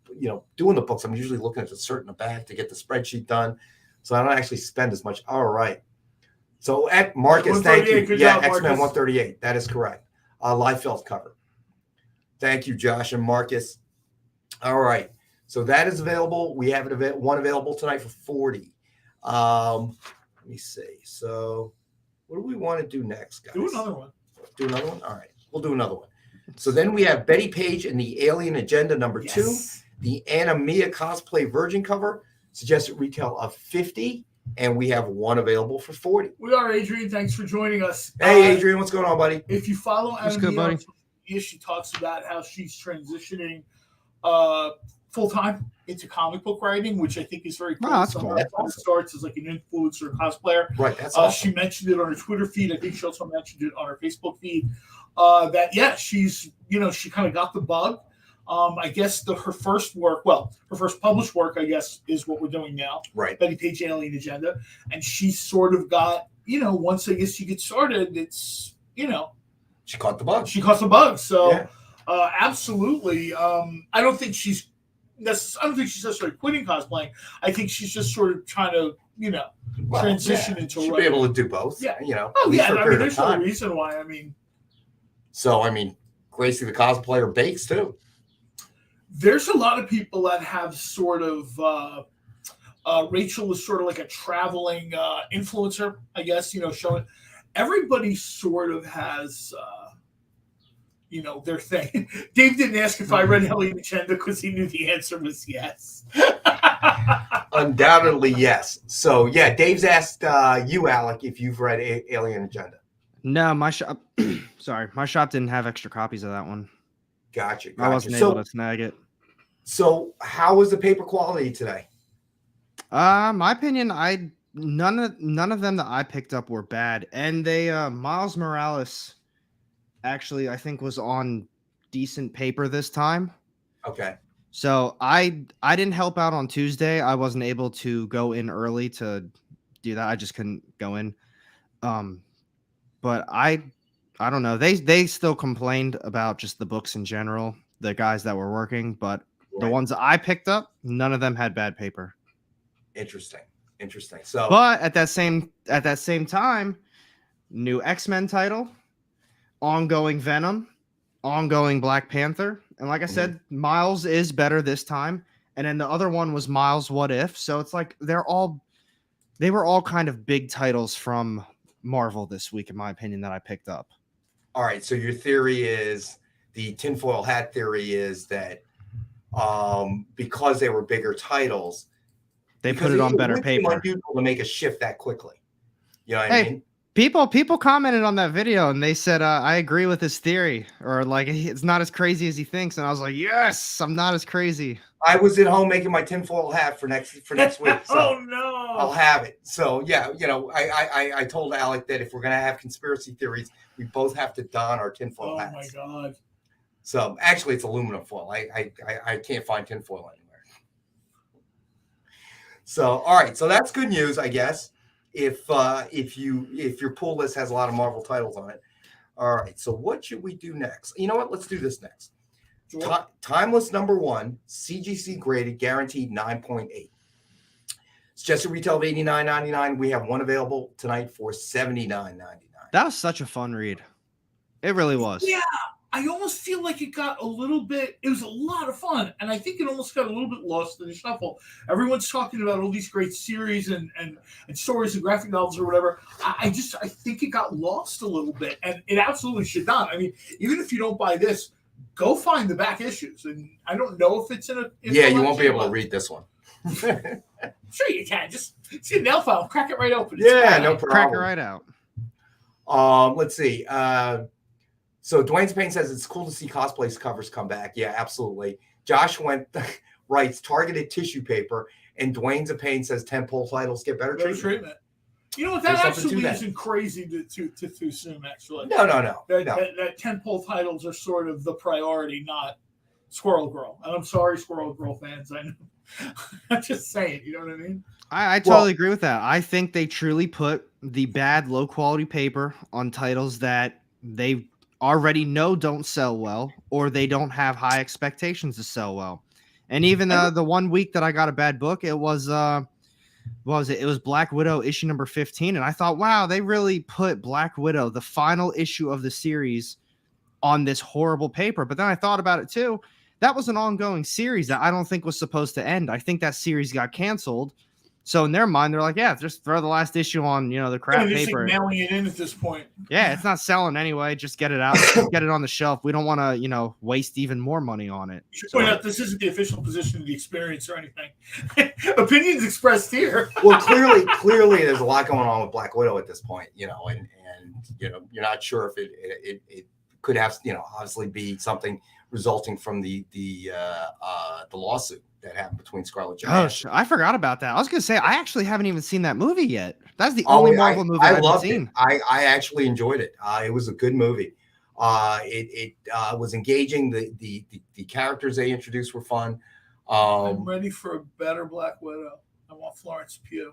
doing the books, I'm usually looking at the cert in the back to get the spreadsheet done, so I don't actually spend as much. All right. So at Marcus, thank you. Good Yeah, job, X-Men Marcus. 138. That is correct. Liefeld cover. Thank you, Josh and Marcus. All right. So that is available. We have one available tonight for $40. Let me see. So what do we want to do next, guys? Do another one. Do another one? All right. We'll do another one. So then we have Betty Page and the Alien Agenda #2, the Anna Mia cosplay virgin cover, suggested retail of $50, and we have one available for $40. We are Adrian. Thanks for joining us. Hey, Adrian, what's going on, buddy? If you follow What's Anna good, Mia on buddy? social media, she talks about how she's transitioning full-time into comic book writing, which I think is very cool. Oh, that's Someone cool. that starts as like an influencer cosplayer. Right, that's awesome. She mentioned it on her Twitter feed. I think she also mentioned it on her Facebook feed. That she's she kind of got the bug. I guess her first published work, I guess, is what we're doing now. Right. Betty Page Alien Agenda. And she sort of got, once I guess you get started, it's, She caught the bug. So absolutely. I don't think she's necessarily quitting cosplaying. I think she's just sort of trying to, transition into She'll be writing. able to do both. Yeah. At least for a period of there's no time. reason why. So, Gracie the cosplayer bakes too. There's a lot of people that have sort of Rachel is sort of like a traveling influencer, I guess, showing everybody sort of has their thing. Dave didn't ask if I read Alien Agenda because he knew the answer was yes. Undoubtedly, yes. So, yeah, Dave's asked you, Alec, if you've read Alien Agenda. No, my shop. Sorry, my shop didn't have extra copies of that one. Gotcha. I wasn't able to snag it. So, how was the paper quality today? My opinion, I none of them that I picked up were bad, and they Miles Morales actually I think was on decent paper this time. Okay. So I didn't help out on Tuesday. I wasn't able to go in early to do that. I just couldn't go in. But I don't know. They still complained about just the books in general, the guys that were working, but the ones I picked up, none of them had bad paper. Interesting. So, but at that same time, new X-Men title, ongoing Venom, ongoing Black Panther, and like I said, Miles is better this time. And then the other one was Miles What If. So it's like they were all kind of big titles from Marvel this week, in my opinion, that I picked up. All right. So your theory is, the tinfoil hat theory is that because they were bigger titles, they put it on better paper. Unusual to make a shift that quickly. You know what I mean? People commented on that video and they said, I agree with his theory, or like it's not as crazy as he thinks. And I was like, yes, I'm not as crazy. I was at home making my tinfoil hat for next week. So oh no! I'll have it. So yeah, I told Alec that if we're gonna have conspiracy theories, we both have to don our tinfoil hats. Oh my god! So actually, it's aluminum foil. I can't find tinfoil anywhere. So all right, so that's good news, I guess. If your pull list has a lot of Marvel titles on it. All right, so what should we do next? You know what? Let's do this next. Sure. Timeless #1, CGC graded, guaranteed 9.8. It's just a retail of $89.99. We have one available tonight for $79.99. That was such a fun read. It really was. Yeah, I almost feel like it got a little bit. It was a lot of fun, and I think it almost got a little bit lost in the shuffle. Everyone's talking about all these great series and stories and graphic novels or whatever. I think it got lost a little bit, and it absolutely should not. I mean, even if you don't buy this, go find the back issues, and I don't know if it's in a. Yeah, you won't be able to read this one. Sure, you can. Just see a nail file, crack it right open. Yeah, no problem. Crack it right out. Let's see. So Dwayne's Payne says it's cool to see cosplay covers come back. Yeah, absolutely. Josh writes targeted tissue paper, and Dwayne's Payne says tentpole titles get better treatment. You know what? That actually isn't crazy to assume. Actually, no. That tentpole titles are sort of the priority, not Squirrel Girl. And I'm sorry, Squirrel Girl fans. I know. I'm just saying. You know what I mean? I totally agree with that. I think they truly put the bad, low quality paper on titles that they already know don't sell well, or they don't have high expectations to sell well. And even the 1 week that I got a bad book, it was what was it? It was Black Widow issue number 15, and I thought, wow, they really put Black Widow, the final issue of the series, on this horrible paper. But then I thought about it too. That was an ongoing series that I don't think was supposed to end. I think that series got canceled. So in their mind, they're like, yeah, just throw the last issue on, the crap paper. Like mailing it in at this point. Yeah, it's not selling anyway. Just get it out. Just get it on the shelf. We don't want to, waste even more money on it. You should point out this isn't the official position of the experience or anything. Opinions expressed here. Well, clearly, there's a lot going on with Black Widow at this point, and you're not sure if it could have, obviously be something resulting from the lawsuit that happened between Scarlett Johansson. Oh, I forgot about that. I was going to say, I actually haven't even seen that movie yet. That's the only Marvel movie I haven't seen. I actually enjoyed it. It was a good movie. It was engaging. The characters they introduced were fun. I'm ready for a better Black Widow. I want Florence Pugh.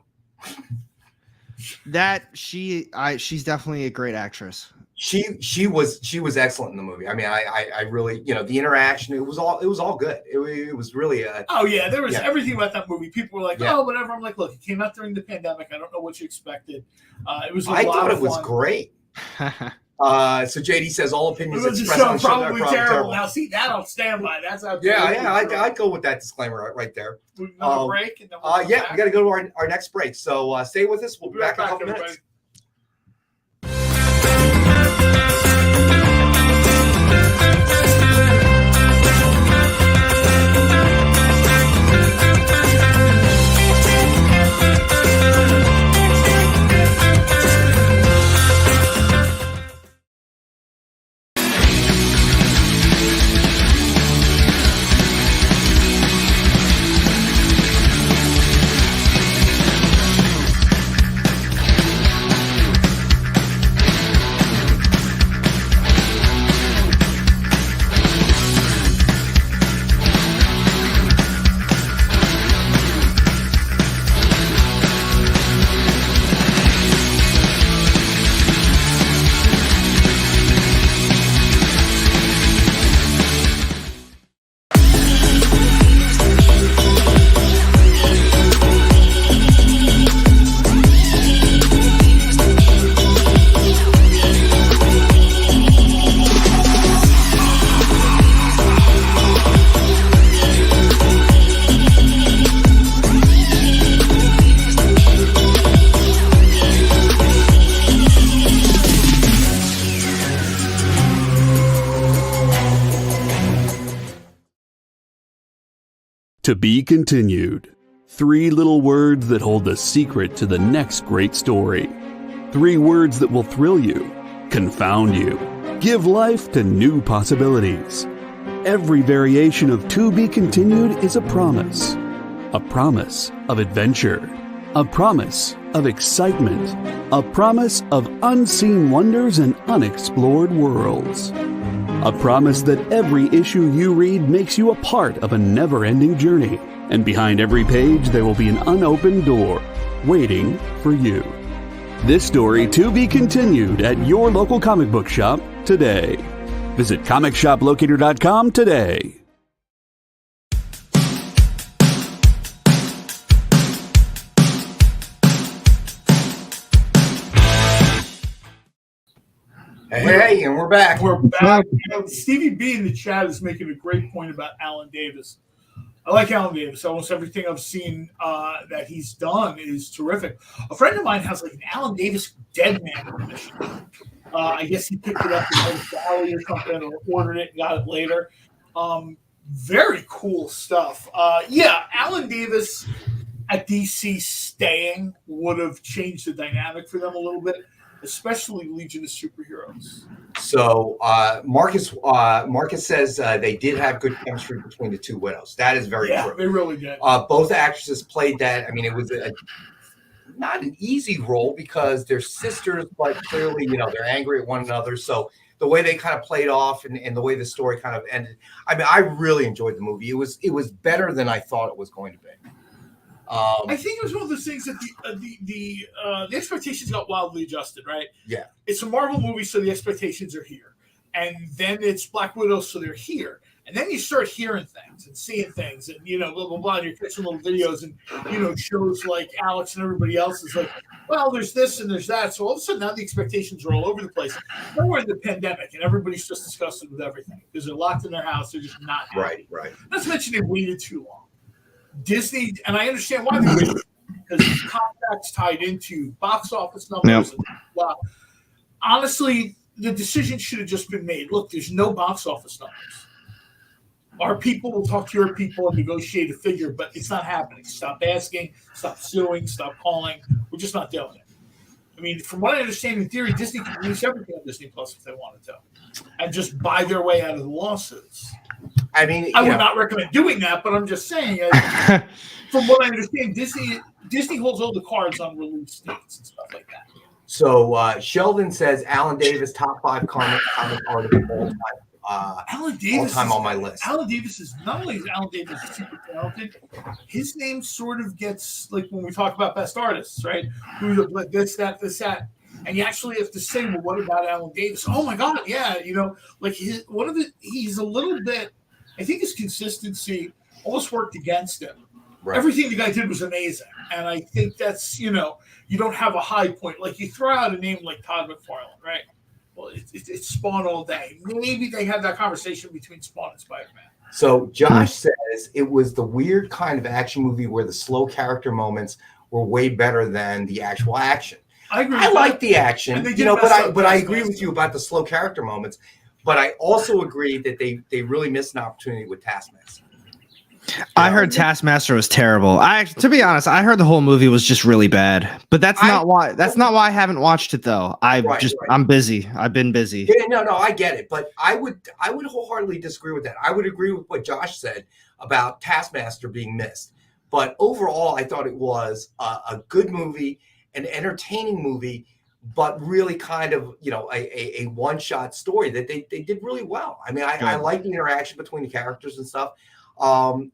She's definitely a great actress. She was excellent in the movie. I mean, I really, the interaction, it was all good. It was really there was everything about that movie. People were like, oh, whatever. I'm like, look, it came out during the pandemic. I don't know what you expected. It was I thought it was great. So JD says all opinions expressed on the show probably terrible. Now see, that I'll stand by. That's how I'd go with that disclaimer right there. Another break, and then we got to go to our next break. So stay with us. We'll be back in a couple minutes. To be continued. 3 little words that hold the secret to the next great story. 3 words that will thrill you, confound you, give life to new possibilities. Every variation of To Be Continued is a promise of adventure, a promise of excitement, a promise of unseen wonders and unexplored worlds. A promise that every issue you read makes you a part of a never-ending journey, and behind every page there will be an unopened door waiting for you. This story to be continued at your local comic book shop today. Visit comicshoplocator.com today. Hey, and we're back. We're back. Stevie B in the chat is making a great point about Alan Davis. I like Alan Davis. Almost everything I've seen that he's done is terrific. A friend of mine has like an Alan Davis Dead Man edition. I guess he picked it up in the Valley or something, or ordered it and got it later. Very cool stuff. Yeah, Alan Davis at DC staying would have changed the dynamic for them a little bit, especially Legion of Superheroes. So Marcus says they did have good chemistry between the two widows. That is very true. They really did. Both actresses played that. I mean, it was not an easy role because they're sisters, but clearly, they're angry at one another. So the way they kind of played off and the way the story kind of ended, I mean, I really enjoyed the movie. It was better than I thought it was going to be. I think it was one of those things that the expectations got wildly adjusted, right? Yeah. It's a Marvel movie, so the expectations are here. And then it's Black Widow, so they're here. And then you start hearing things and seeing things and, blah, blah, blah. And you're catching little videos and, shows like Alex and everybody else is like, well, there's this and there's that. So all of a sudden now the expectations are all over the place. Now we're in the pandemic and everybody's just disgusted with everything because they're locked in their house. They're just not happy. Right. Not to mention they waited too long. Disney, and I understand why they waited, because contracts tied into box office numbers and blah. Honestly, the decision should have just been made. Look, there's no box office numbers. Our people will talk to your people and negotiate a figure, but it's not happening. Stop asking, stop suing, stop calling. We're just not doing it. I mean, from what I understand, in theory, Disney can release everything on Disney Plus if they wanted to, and just buy their way out of the lawsuits. I mean, I would not recommend doing that, but I'm just saying. From what I understand, Disney holds all the cards on release dates and stuff like that. So Sheldon says Alan Davis top 5 comic artist of all time. Alan Davis all time on my list. Alan Davis is not only is Alan Davis super talented, his name sort of gets like when we talk about best artists, right? Who's like this, that, and you actually have to say, well, what about Alan Davis? Oh my God, yeah, like he's a little bit. I think his consistency almost worked against him. Right. Everything the guy did was amazing, and I think that's you don't have a high point. Like you throw out a name like Todd McFarlane, right? Well, it's Spawn all day. Maybe they had that conversation between Spawn and Spider-Man. So Josh says it was the weird kind of action movie where the slow character moments were way better than the actual action. I agree. I like the action, but I agree with you about the slow character moments. But I also agree that they really missed an opportunity with Taskmaster. I heard Taskmaster was terrible. To be honest, I heard the whole movie was just really bad. But that's not why I haven't watched it though. I'm busy. I've been busy. Yeah, no, I get it. But I would wholeheartedly disagree with that. I would agree with what Josh said about Taskmaster being missed. But overall, I thought it was a good movie, an entertaining movie, but really kind of, a one-shot story that they did really well. I mean, I like the interaction between the characters and stuff.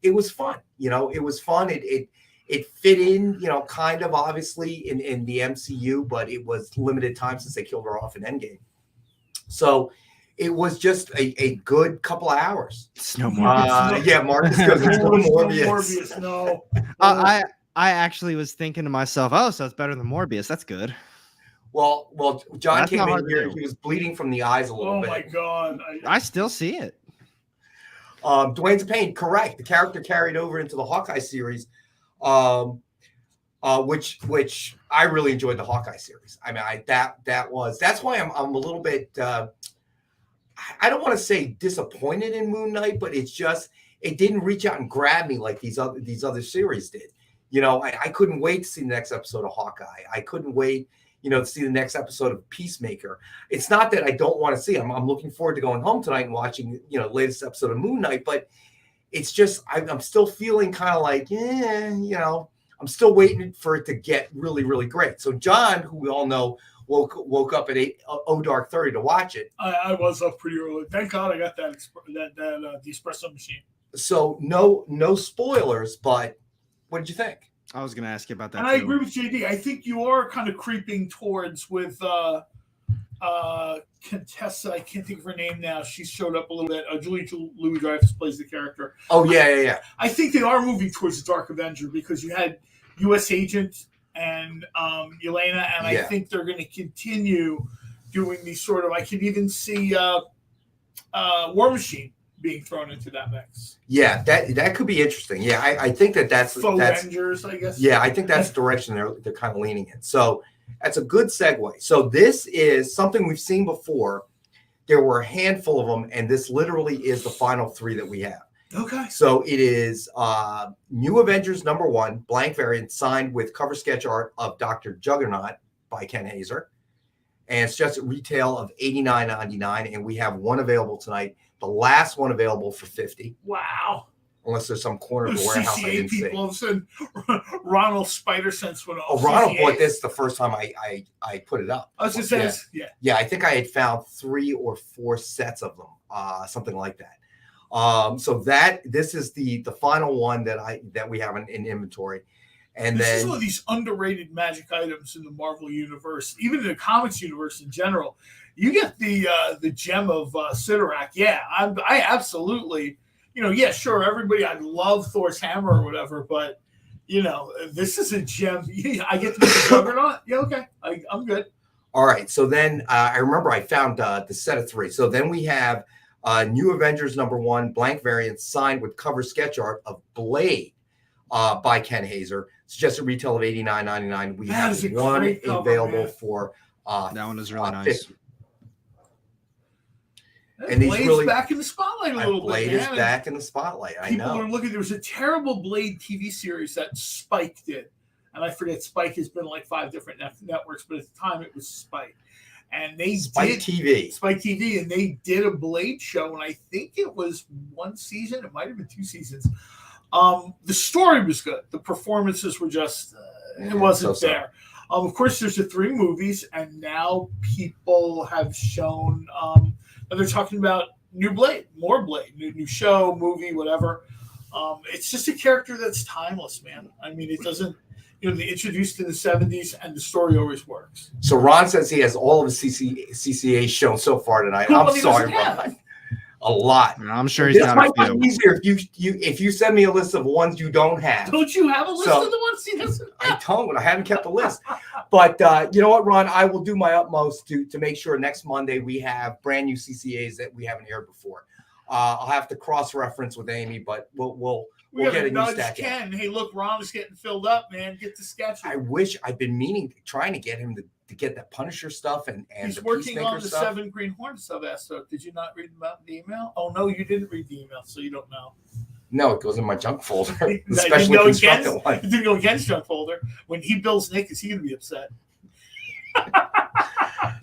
It was fun. It was fun. It fit in, kind of obviously in the MCU, but it was limited time since they killed her off in Endgame. So it was just a good couple of hours. It's no Morbius. Yeah, Marcus goes, it's no Morbius. No. I actually was thinking to myself, oh, so it's better than Morbius. That's good. Well, John came in here. He was bleeding from the eyes a little bit. Oh my God! I still see it. Dwayne's pain, correct. The character carried over into the Hawkeye series, which I really enjoyed the Hawkeye series. I mean, that's why I'm a little bit. I don't want to say disappointed in Moon Knight, but it's just it didn't reach out and grab me like these other series did. You know, I couldn't wait to see the next episode of Hawkeye. I couldn't wait, you know, to see the next episode of Peacemaker. It's not that I don't want to see them. I'm looking forward to going home tonight and watching, you know, the latest episode of Moon Knight. But it's just I'm still feeling kind of like, yeah, you know, I'm still waiting for it to get really, really great. So John, who we all know, woke up at 8:30 to watch it. I was up pretty early. Thank God I got the espresso machine. So no spoilers, but what did you think? I was going to ask you about that. And I agree with JD. I think you are kind of creeping towards with Contessa. I can't think of her name now. She showed up a little bit. Julie Louis-Dreyfus plays the character. Oh yeah. I think they are moving towards the Dark Avenger because you had U.S. Agent and Yelena, and I think they're going to continue doing these sort of. I could even see War Machine being thrown into that mix. Yeah, that could be interesting. Yeah, I think that's Avengers, I guess. Yeah, I think that's the direction they're kind of leaning in. So that's a good segue. So this is something we've seen before. There were a handful of them, and this literally is the final 3 that we have. Okay. So it is New Avengers #1, blank variant, signed with cover sketch art of Dr. Juggernaut by Ken Hazer. And it's just a retail of $89.99, and we have one available tonight. The last one available for $50. Wow. Unless there's some corner of the warehouse I didn't see. All of a sudden, Ronald Spider Sense went off. Ronald bought this the first time I put it up. I was just saying, yeah. I think I had found 3 or 4 sets of them, something like that. So this is the final one that we have in inventory. And this then is one of these underrated magic items in the Marvel universe, even in the comics universe in general. You get the gem of Sidorak. Yeah, I absolutely, you know, yeah, sure. Everybody, I love Thor's hammer or whatever, but you know, this is a gem. I get to be the Juggernaut. Yeah, okay, I'm good. All right. So then I remember I found the set of 3. So then we have New Avengers #1, blank variant, signed with cover sketch art of Blade by Ken Hazer. It's just a retail of $89.99. We have one available for that one is really nice. $50. And these Blade's back in the spotlight a little bit. Blade is back in the spotlight. I know. People are looking. There was a terrible Blade TV series that Spike did, and I forget. Spike has been like 5 different networks, but at the time it was Spike, and they Spike TV, and they did a Blade show, and I think it was 1 season. It might have been 2 seasons. The story was good. The performances were just it wasn't there. Of course, there's the 3 movies, and now people have shown. They're talking about new Blade, more Blade, new show, movie, whatever. It's just a character that's timeless, man. I mean, it doesn't, you know, they introduced in the 70s, and the story always works. So Ron says he has all of his CCA shown so far tonight. I'm sorry, Ron. A lot. I'm sure he's got a few. Easier if you send me a list of ones you don't have. Don't you have a list of the ones he doesn't have? I don't. I haven't kept a list. But you know what, Ron? I will do my utmost to make sure next Monday we have brand new CCAs that we haven't aired before. I'll have to cross-reference with Amy, but we'll get a new stack. Ken. Hey, look, Ron is getting filled up, man. Get the sketch. I wish I've been trying to get him to get that Punisher stuff and he's the working Peacemaker on the stuff. 7 Green Hornets stuff. Did you not read about the email? Oh no, you didn't read the email, so you don't know. No, it goes in my junk folder, It especially constructed one. It didn't go against junk folder. When he bills Nick, is he going to be upset?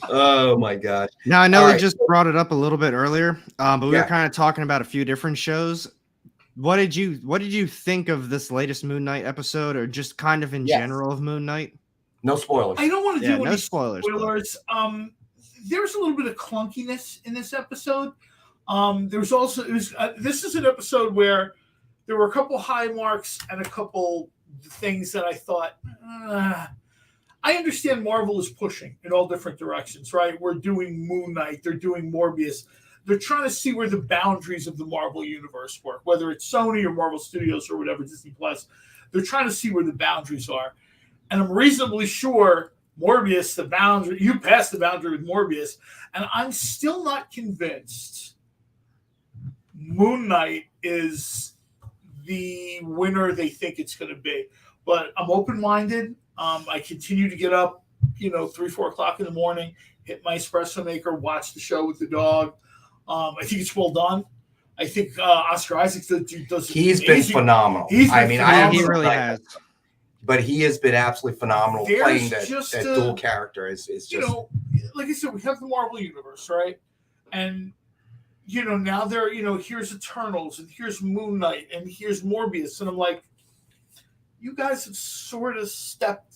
Oh my gosh! Now I know we just brought it up a little bit earlier, but we were Yeah. kind of talking about a few different shows. What did you think of this latest Moon Knight episode, or just kind of in general of Moon Knight? No spoilers. I don't want to do no any spoilers. There's a little bit of clunkiness in this episode. There's also this is an episode where there were a couple high marks and a couple things that I thought. I understand Marvel is pushing in all different directions, right? We're doing Moon Knight, they're doing Morbius. They're trying to see where the boundaries of the Marvel universe work, whether it's Sony or Marvel Studios or whatever, Disney Plus. They're trying to see where the boundaries are. And I'm reasonably sure Morbius, the boundary, you passed the boundary with Morbius, and I'm still not convinced Moon Knight is the winner they think it's going to be. But I'm open-minded. I continue to get up, 3-4 o'clock in the morning, hit my espresso maker, watch the show with the dog. I think it's well done. I think Oscar Isaac does. He's been phenomenal. He really has. But he has been absolutely phenomenal playing that dual character. Is just, you know, like I said, we have the Marvel Universe, right? And you know, now they're, you know, here's Eternals and here's Moon Knight and here's Morbius, and I'm like, you guys have sort of stepped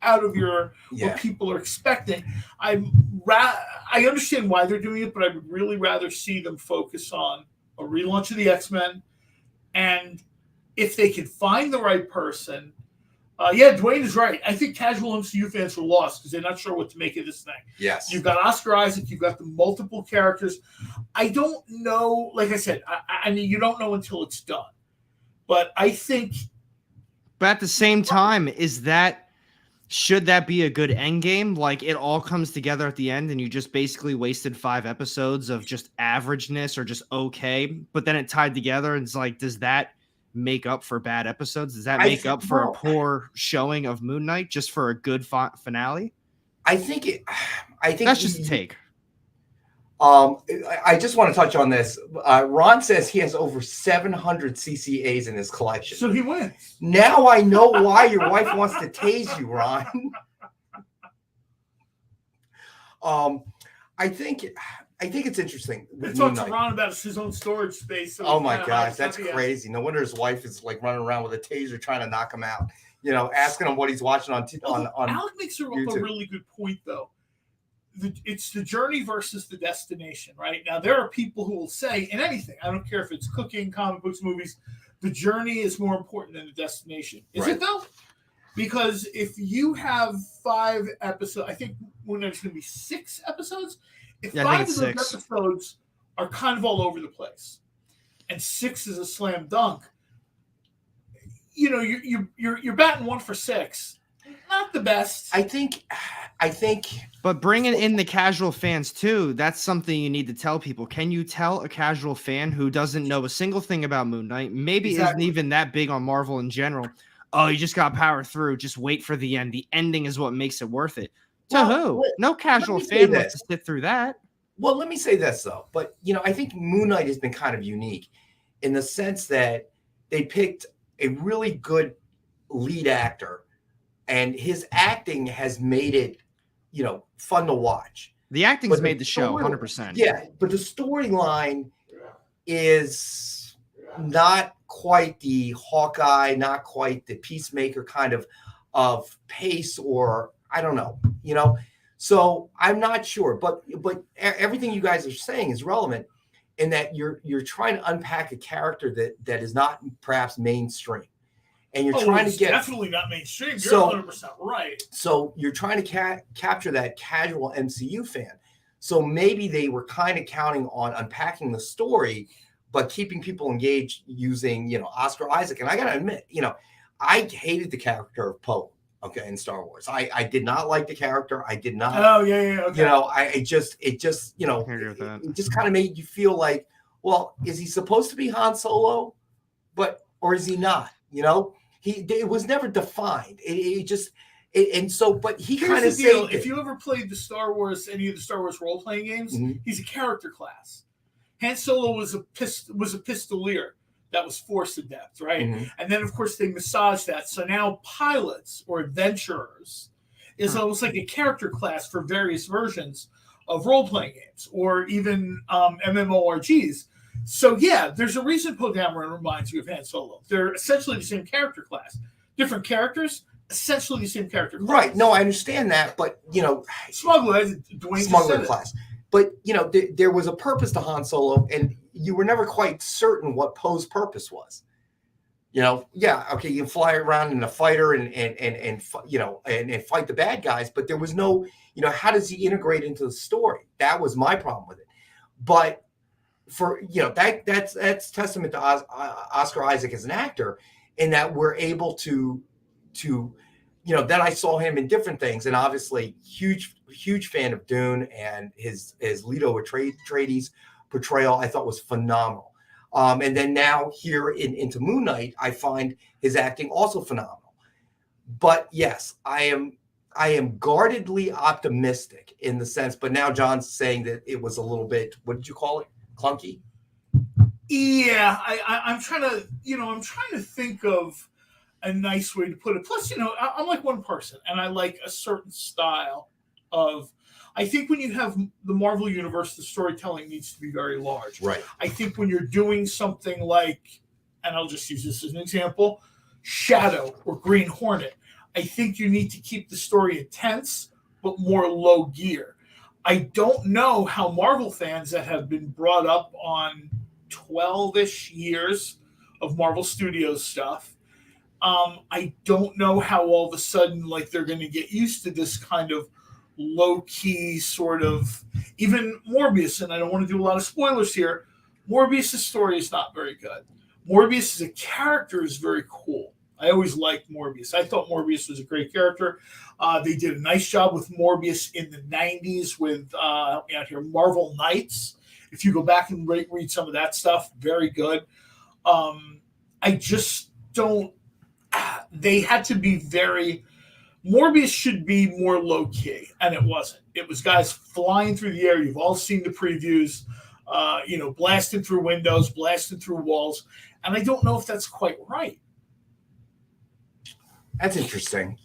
out of your what people are expecting. I understand why they're doing it, but I would really rather see them focus on a relaunch of the X-Men, and if they can find the right person. Dwayne is right. I think casual MCU fans are lost because they're not sure what to make of this thing. Yes. You've got Oscar Isaac. You've got the multiple characters. I don't know. Like I said, I mean, you don't know until it's done. But I think. But at the same time, should that be a good end game? Like, it all comes together at the end and you just basically wasted 5 episodes of just averageness or just okay, but then it tied together and it's like, does that make up for bad episodes? Does that make up for a poor showing of Moon Knight just for a good finale? I think that's just a take. I just want to touch on this. Ron says he has over 700 CCAs in his collection. So he wins. Now I know why your wife wants to tase you, Ron. I think it's interesting. It's talk to Ron about his own storage space. So oh my gosh, that's crazy. No wonder his wife is like running around with a taser trying to knock him out. You know, asking him what he's watching on Alec makes a really good point, though. It's the journey versus the destination, right? Now, there are people who will say, in anything, I don't care if it's cooking, comic books, movies, the journey is more important than the destination. Is it, though? Because if you have 5 episodes, I think when there's going to be 6 episodes, if 5 of those episodes are kind of all over the place, and 6 is a slam dunk, you know, you're batting 1 for 6. Not the best. I think. But bringing in the casual fans too, that's something you need to tell people. Can you tell a casual fan who doesn't know a single thing about Moon Knight, maybe isn't even that big on Marvel in general, oh, you just got to power through, just wait for the end. The ending is what makes it worth it. To who? No casual fan wants to sit through that. Well, let me say this, though. But, you know, I think Moon Knight has been kind of unique in the sense that they picked a really good lead actor, and his acting has made it, you know, fun to watch. The acting's made the show 100%. Yeah, but the storyline is not quite the Hawkeye, not quite the Peacemaker kind of pace, or I don't know, you know. So I'm not sure, but everything you guys are saying is relevant in that you're trying to unpack a character that is not perhaps mainstream. And you're trying to get definitely not mainstream. You're 100% right. So you're trying to capture that casual MCU fan. So maybe they were kind of counting on unpacking the story, but keeping people engaged using, you know, Oscar Isaac. And I got to admit, you know, I hated the character of Poe. Okay, in Star Wars, I did not like the character. I did not. Oh yeah. Okay. You know, it just you know, it just kind of made you feel like, well, is he supposed to be Han Solo, or is he not? You know. It was never defined. And so, but he kind of said, if you ever played any of the Star Wars role playing games, he's a character class. Han Solo was a pistolier that was force adept, right? And then of course they massaged that. So now pilots or adventurers is almost like a character class for various versions of role playing games or even MMORGs. So, yeah, there's a reason Poe Dameron reminds you of Han Solo. They're essentially the same character class. Different characters, essentially the same character class. Right. No, I understand that. But, you know. Smuggler class. But, you know, there was a purpose to Han Solo, and you were never quite certain what Poe's purpose was. You know, yeah, okay, you can fly around in a fighter and you know, and fight the bad guys, but there was no, you know, how does he integrate into the story? That was my problem with it. But for, you know, that's testament to Oscar Isaac as an actor, in that we're able to you know, then I saw him in different things, and obviously huge fan of Dune, and his Leto Atreides portrayal I thought was phenomenal. And then now here into Moon Knight, I find his acting also phenomenal. But yes, I am guardedly optimistic in the sense, but now John's saying that it was a little bit, what did you call it? Clunky? Yeah, I'm trying to think of a nice way to put it. Plus, I'm like one person, and I like a certain style of. I think when you have the Marvel Universe, the storytelling needs to be very large. Right. I think when you're doing something like, and I'll just use this as an example, Shadow or Green Hornet, I think you need to keep the story intense, but more low gear. I don't know how Marvel fans that have been brought up on 12-ish years of Marvel Studios stuff, I don't know how all of a sudden, like, they're going to get used to this kind of low-key sort of, even Morbius, and I don't want to do a lot of spoilers here, Morbius' story is not very good. Morbius as a character is very cool. I always liked Morbius. I thought Morbius was a great character. They did a nice job with Morbius in the 90s with, help me out here, Marvel Knights. If you go back and read some of that stuff, very good. I just don't, they had to be very, Morbius should be more low-key, and it wasn't. It was guys flying through the air. You've all seen the previews, blasting through windows, blasting through walls, and I don't know if that's quite right. That's interesting.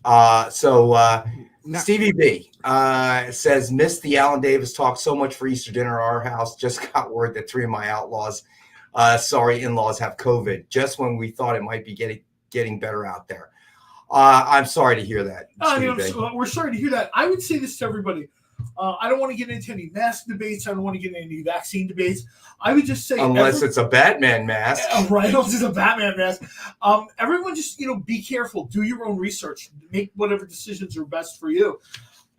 Stevie B says, missed the Alan Davis talk so much for Easter dinner at our house. Just got word that 3 of my outlaws, in-laws have COVID, just when we thought it might be getting better out there. I'm sorry to hear that. We're sorry to hear that. I would say this to everybody. I don't want to get into any mask debates. I don't want to get into any vaccine debates. I would just say, unless it's a Batman mask, right? Unless it's a Batman mask. Everyone just be careful. Do your own research. Make whatever decisions are best for you.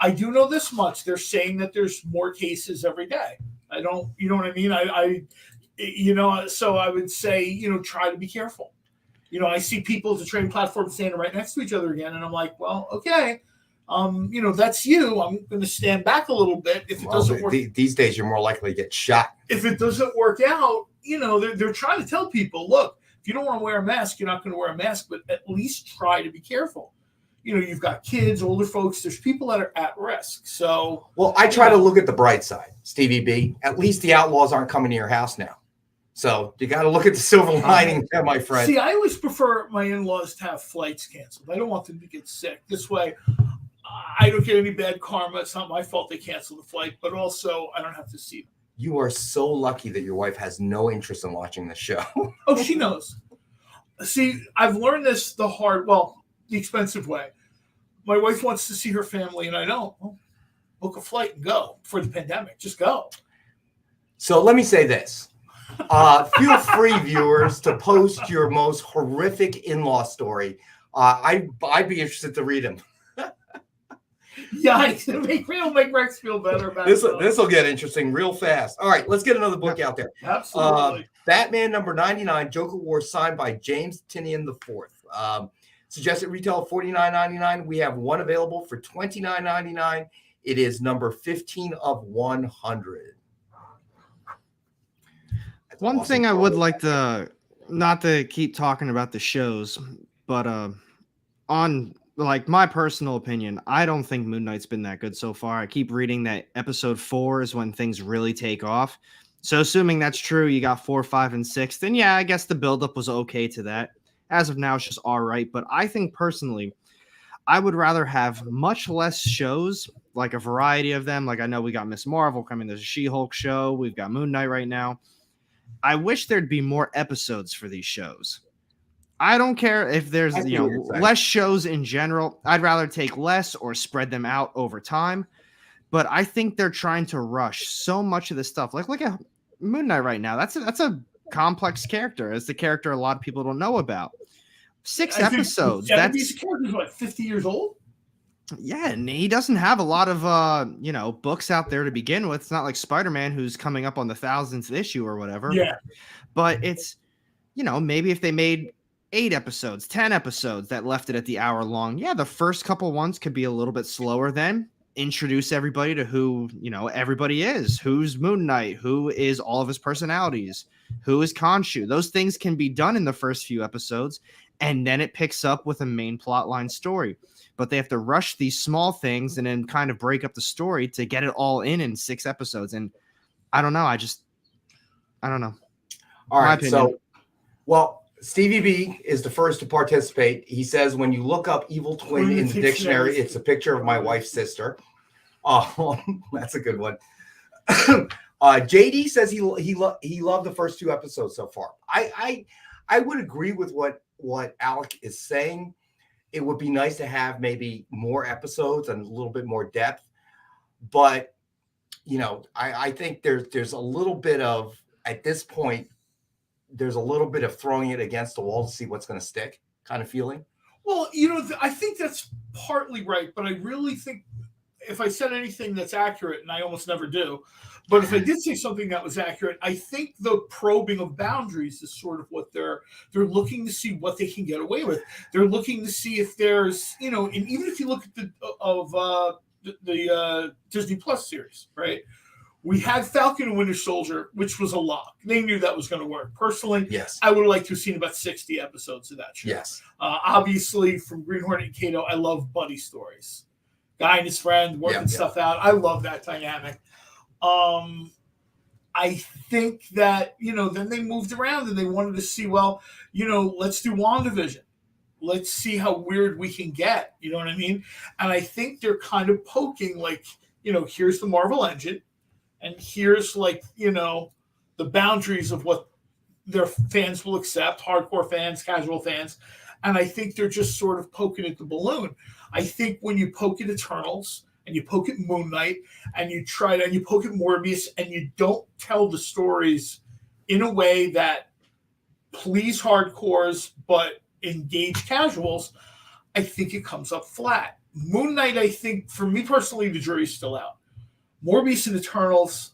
I do know this much. They're saying that there's more cases every day. I don't. You know what I mean? So I would say, try to be careful. I see people at the trading platform standing right next to each other again, and I'm like, well, okay. That's you. I'm going to stand back a little bit. If it doesn't work, these days you're more likely to get shot. If it doesn't work out, they're trying to tell people, look, if you don't want to wear a mask, you're not going to wear a mask, but at least try to be careful. You've got kids, older folks. There's people that are at risk. So, well, I try to look at the bright side, Stevie B. At least the outlaws aren't coming to your house now. So you got to look at the silver lining there, my friend. See, I always prefer my in-laws to have flights canceled. I don't want them to get sick. This way, I don't get any bad karma. It's not my fault they cancel the flight, but also I don't have to see them. You are so lucky that your wife has no interest in watching the show. Oh, she knows. See, I've learned this the expensive way. My wife wants to see her family, and I don't. Well, book a flight and go for the pandemic. Just go. So let me say this. Feel free, viewers, to post your most horrific in-law story. I'd be interested to read them. Yikes! It'll make Rex feel better about this will get interesting real fast. All right, let's get another book out there. Absolutely. Batman number 99, Joker War, signed by James Tynion IV. Suggested retail of $49.99. We have one available for $29.99. It is number 15 of 100. One thing I would like to, not to keep talking about the shows, but on like my personal opinion, I don't think Moon Knight's been that good so far. I keep reading that episode 4 is when things really take off. So assuming that's true, you got 4, 5, and 6, then yeah, I guess the buildup was okay to that. As of now, it's just all right. But I think personally, I would rather have much less shows, like a variety of them. Like I know we got Miss Marvel coming. There's a She-Hulk show. We've got Moon Knight right now. I wish there'd be more episodes for these shows. I don't care if there's less shows in general. I'd rather take less or spread them out over time. But I think they're trying to rush so much of this stuff. Like look at Moon Knight right now. That's a complex character. It's the character a lot of people don't know about. 6 episodes. These characters are 50 years old. Yeah, and he doesn't have a lot of books out there to begin with. It's not like Spider-Man, who's coming up on the 1000th issue or whatever. Yeah. But it's, maybe if they made 8 episodes, 10 episodes that left it at the hour long. Yeah, the first couple ones could be a little bit slower then. Introduce everybody to who, everybody is. Who's Moon Knight? Who is all of his personalities? Who is Khonshu? Those things can be done in the first few episodes, and then it picks up with a main plotline story. But they have to rush these small things and then kind of break up the story to get it all in 6 episodes. And I don't know. I don't know. All My right. opinion. So, well, Stevie B is the first to participate. He says, when you look up evil twin in the dictionary, it's a picture of my wife's sister. That's a good one. JD says he loved the first 2 episodes so far. I would agree with what Alec is saying. It would be nice to have maybe more episodes and a little bit more depth, but I think there's a little bit of, at this point, there's a little bit of throwing it against the wall to see what's going to stick kind of feeling. Well, I think that's partly right, but I really think if I said anything that's accurate, and I almost never do, but if I did say something that was accurate, I think the probing of boundaries is sort of what they're looking to see what they can get away with. They're looking to see if there's, and even if you look at the Disney Plus series, right? We had Falcon and Winter Soldier, which was a lock. They knew that was going to work. Personally, yes, I would have liked to have seen about 60 episodes of that show. Yes. Obviously, from Green Hornet and Kato, I love buddy stories. Guy and his friend working stuff out. I love that dynamic. I think that, then they moved around and they wanted to see, let's do WandaVision. Let's see how weird we can get. You know what I mean? And I think they're kind of poking here's the Marvel engine. And here's the boundaries of what their fans will accept, hardcore fans, casual fans. And I think they're just sort of poking at the balloon. I think when you poke at Eternals and you poke at Moon Knight and you poke at Morbius and you don't tell the stories in a way that please hardcores but engage casuals, I think it comes up flat. Moon Knight, I think, for me personally, the jury's still out. Morbius and Eternals,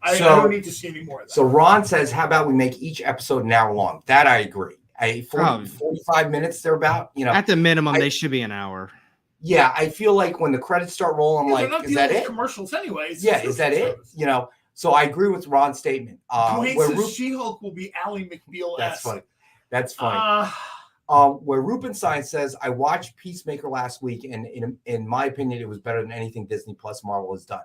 I don't need to see any more of that. So Ron says, how about we make each episode an hour long? That I agree. 45 minutes, they're about, At the minimum, they should be an hour. Yeah, I feel like when the credits start rolling, I'm like, is that it? Commercials anyway. Yeah, is that it? So I agree with Ron's statement. Dwayne says She-Hulk will be Ally McBeal. That's funny. That's funny. Where Rubenstein says, I watched Peacemaker last week, and in my opinion, it was better than anything Disney Plus Marvel has done.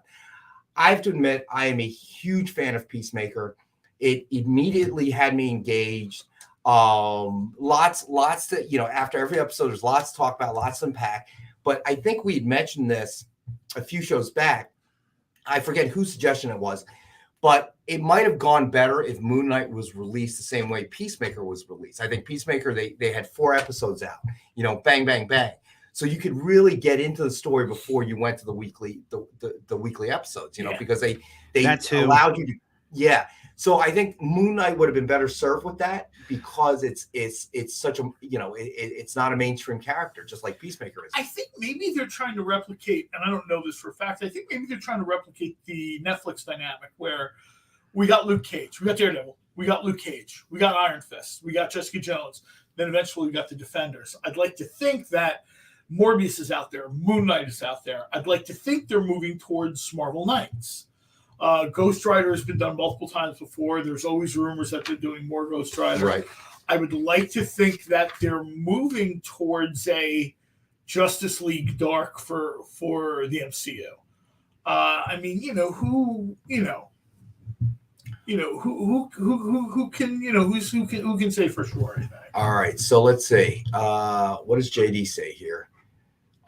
I have to admit, I am a huge fan of Peacemaker. It immediately had me engaged. Lots to, after every episode, there's lots to talk about, lots to unpack. But I think we had mentioned this a few shows back. I forget whose suggestion it was, but it might have gone better if Moon Knight was released the same way Peacemaker was released. I think Peacemaker, they had 4 episodes out, bang, bang, bang. So you could really get into the story before you went to the weekly episodes, because they allowed you to, So I think Moon Knight would have been better served with that because it's such a, it's not a mainstream character, just like Peacemaker is. I think maybe they're trying to replicate, and I don't know this for a fact, I think maybe they're trying to replicate the Netflix dynamic where we got Luke Cage, we got Daredevil, we got Luke Cage, we got Iron Fist, we got Jessica Jones, then eventually we got the Defenders. I'd like to think that Morbius is out there, Moon Knight is out there. I'd like to think they're moving towards Marvel Knights. Ghost Rider has been done multiple times before. There's always rumors that they're doing more Ghost Rider. Right. I would like to think that they're moving towards a Justice League Dark for the MCU. Who can say for sure anything? All right, so let's see. What does JD say here?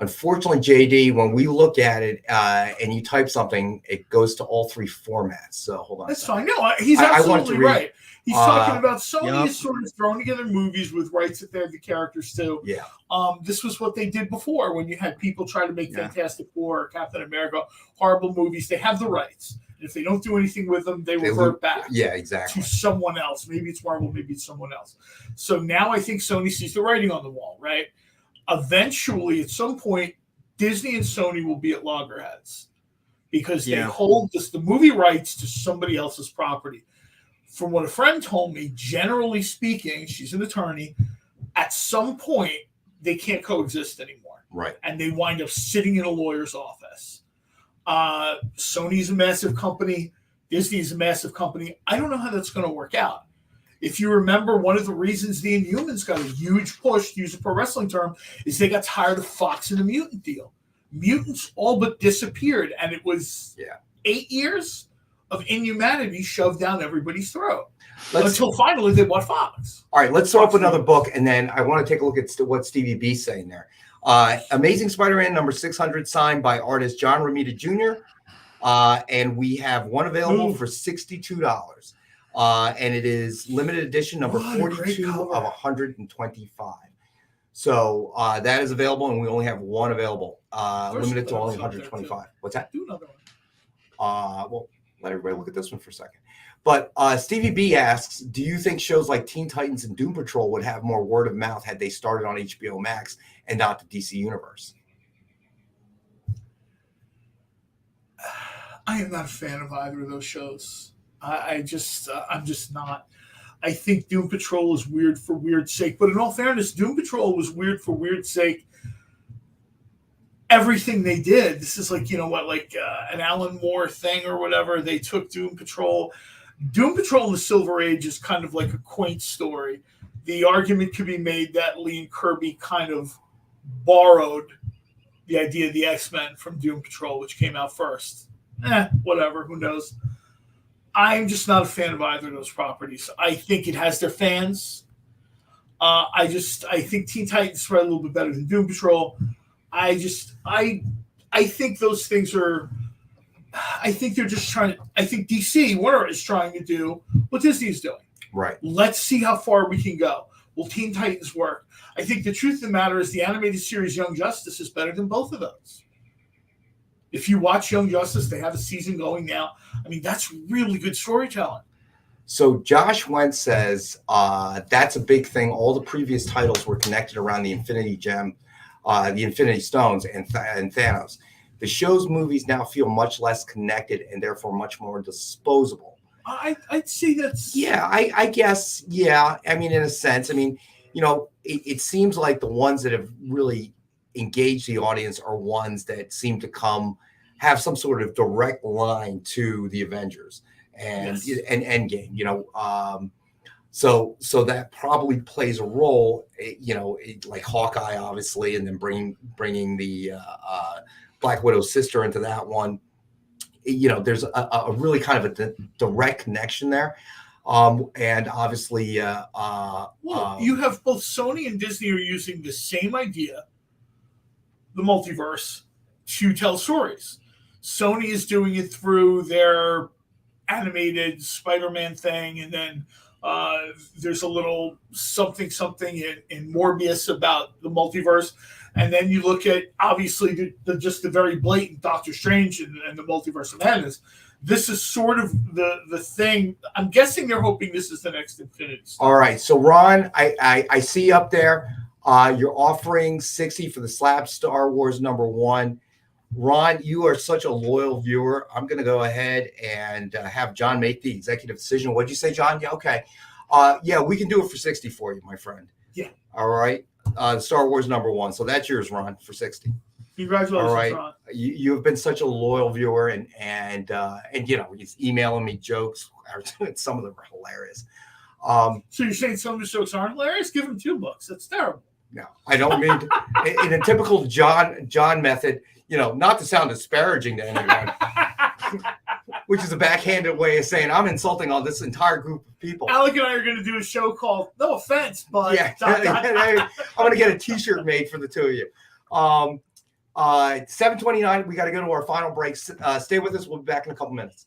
Unfortunately, JD, when we look at it and you type something, it goes to all 3 formats. So hold on. That's fine. No, he's absolutely right. He's talking about Sony is sort of throwing together movies with rights that they have the characters to. Yeah. This was what they did before when you had people try to make Fantastic Four or Captain America horrible movies. They have the rights. And if they don't do anything with them, they revert back. Yeah, exactly. To someone else. Maybe it's Marvel, maybe it's someone else. So now I think Sony sees the writing on the wall, right? Eventually, at some point, Disney and Sony will be at loggerheads because they hold the movie rights to somebody else's property. From what a friend told me, generally speaking, she's an attorney, at some point, they can't coexist anymore. Right. And they wind up sitting in a lawyer's office. Sony's a massive company. Disney's a massive company. I don't know how that's going to work out. If you remember, one of the reasons the Inhumans got a huge push, to use a pro wrestling term, is they got tired of Fox and the Mutant deal. Mutants all but disappeared, and it was 8 years of inhumanity shoved down everybody's throat. Until finally they bought Fox. All right, let's throw up another book, and then I want to take a look at what Stevie B's saying there. Amazing Spider-Man number 600, signed by artist John Romita Jr., and we have one available for $62. And it is limited edition number 42 of 125. So that is available, and we only have one available. Limited to only 125. What's that? Do another one. Well, let everybody look at this one for a second. But Stevie B asks, do you think shows like Teen Titans and Doom Patrol would have more word of mouth had they started on HBO Max and not the DC Universe? I am not a fan of either of those shows. I'm just not. I think Doom Patrol is weird for weird's sake. But in all fairness, Doom Patrol was weird for weird's sake. Everything they did, this is like, an Alan Moore thing or whatever. They took Doom Patrol. Doom Patrol in the Silver Age is kind of like a quaint story. The argument could be made that Lee and Kirby kind of borrowed the idea of the X-Men from Doom Patrol, which came out first. Whatever, who knows? I'm just not a fan of either of those properties. I think it has their fans. I think Teen Titans are a little bit better than Doom Patrol. I think those things are. I think they're just trying. I think DC Warner is trying to do what Disney is doing. Right. Let's see how far we can go. Will Teen Titans work? I think the truth of the matter is the animated series Young Justice is better than both of those. If you watch Young Justice, they have a season going now. I mean, that's really good storytelling. So Josh Wentz says that's a big thing. All the previous titles were connected around the Infinity Gem, the Infinity Stones, and Thanos. The show's movies now feel much less connected and therefore much more disposable. I'd say that's... Yeah, I guess, yeah. I mean, in a sense. I mean, it seems like the ones that have really engaged the audience are ones that seem to have some sort of direct line to the Avengers and Endgame, so that probably plays a role, like Hawkeye, obviously, and then bringing the Black Widow's sister into that one. There's a really kind of a direct connection there. And obviously, you have both Sony and Disney are using the same idea, the multiverse, to tell stories. Sony is doing it through their animated Spider-Man thing, and then there's a little something in Morbius about the multiverse. And then you look at, obviously, the very blatant Doctor Strange and the Multiverse of Madness. This is sort of the thing. I'm guessing they're hoping this is the next Infinity Stone. All right. So, Ron, I see up there you're offering $60 for the Slab Star Wars #1. Ron, you are such a loyal viewer. I'm going to go ahead and have John make the executive decision. What'd you say, John? Yeah, okay. Yeah, we can do it for $60 for you, my friend. Yeah. All right. Star Wars #1. So that's yours, Ron, for $60. Congratulations, all right. Ron. You have been such a loyal viewer, and he's emailing me jokes. Some of them are hilarious. So you're saying some of the jokes aren't hilarious? Give him $2. That's terrible. No, I don't mean to, in a typical John method. Not to sound disparaging to anyone, which is a backhanded way of saying I'm insulting all this entire group of people. Alec and I are going to do a show called No Offense, but yeah, I'm going to get a T-shirt made for the two of you. 7:29. We got to go to our final break. Stay with us. We'll be back in a couple minutes.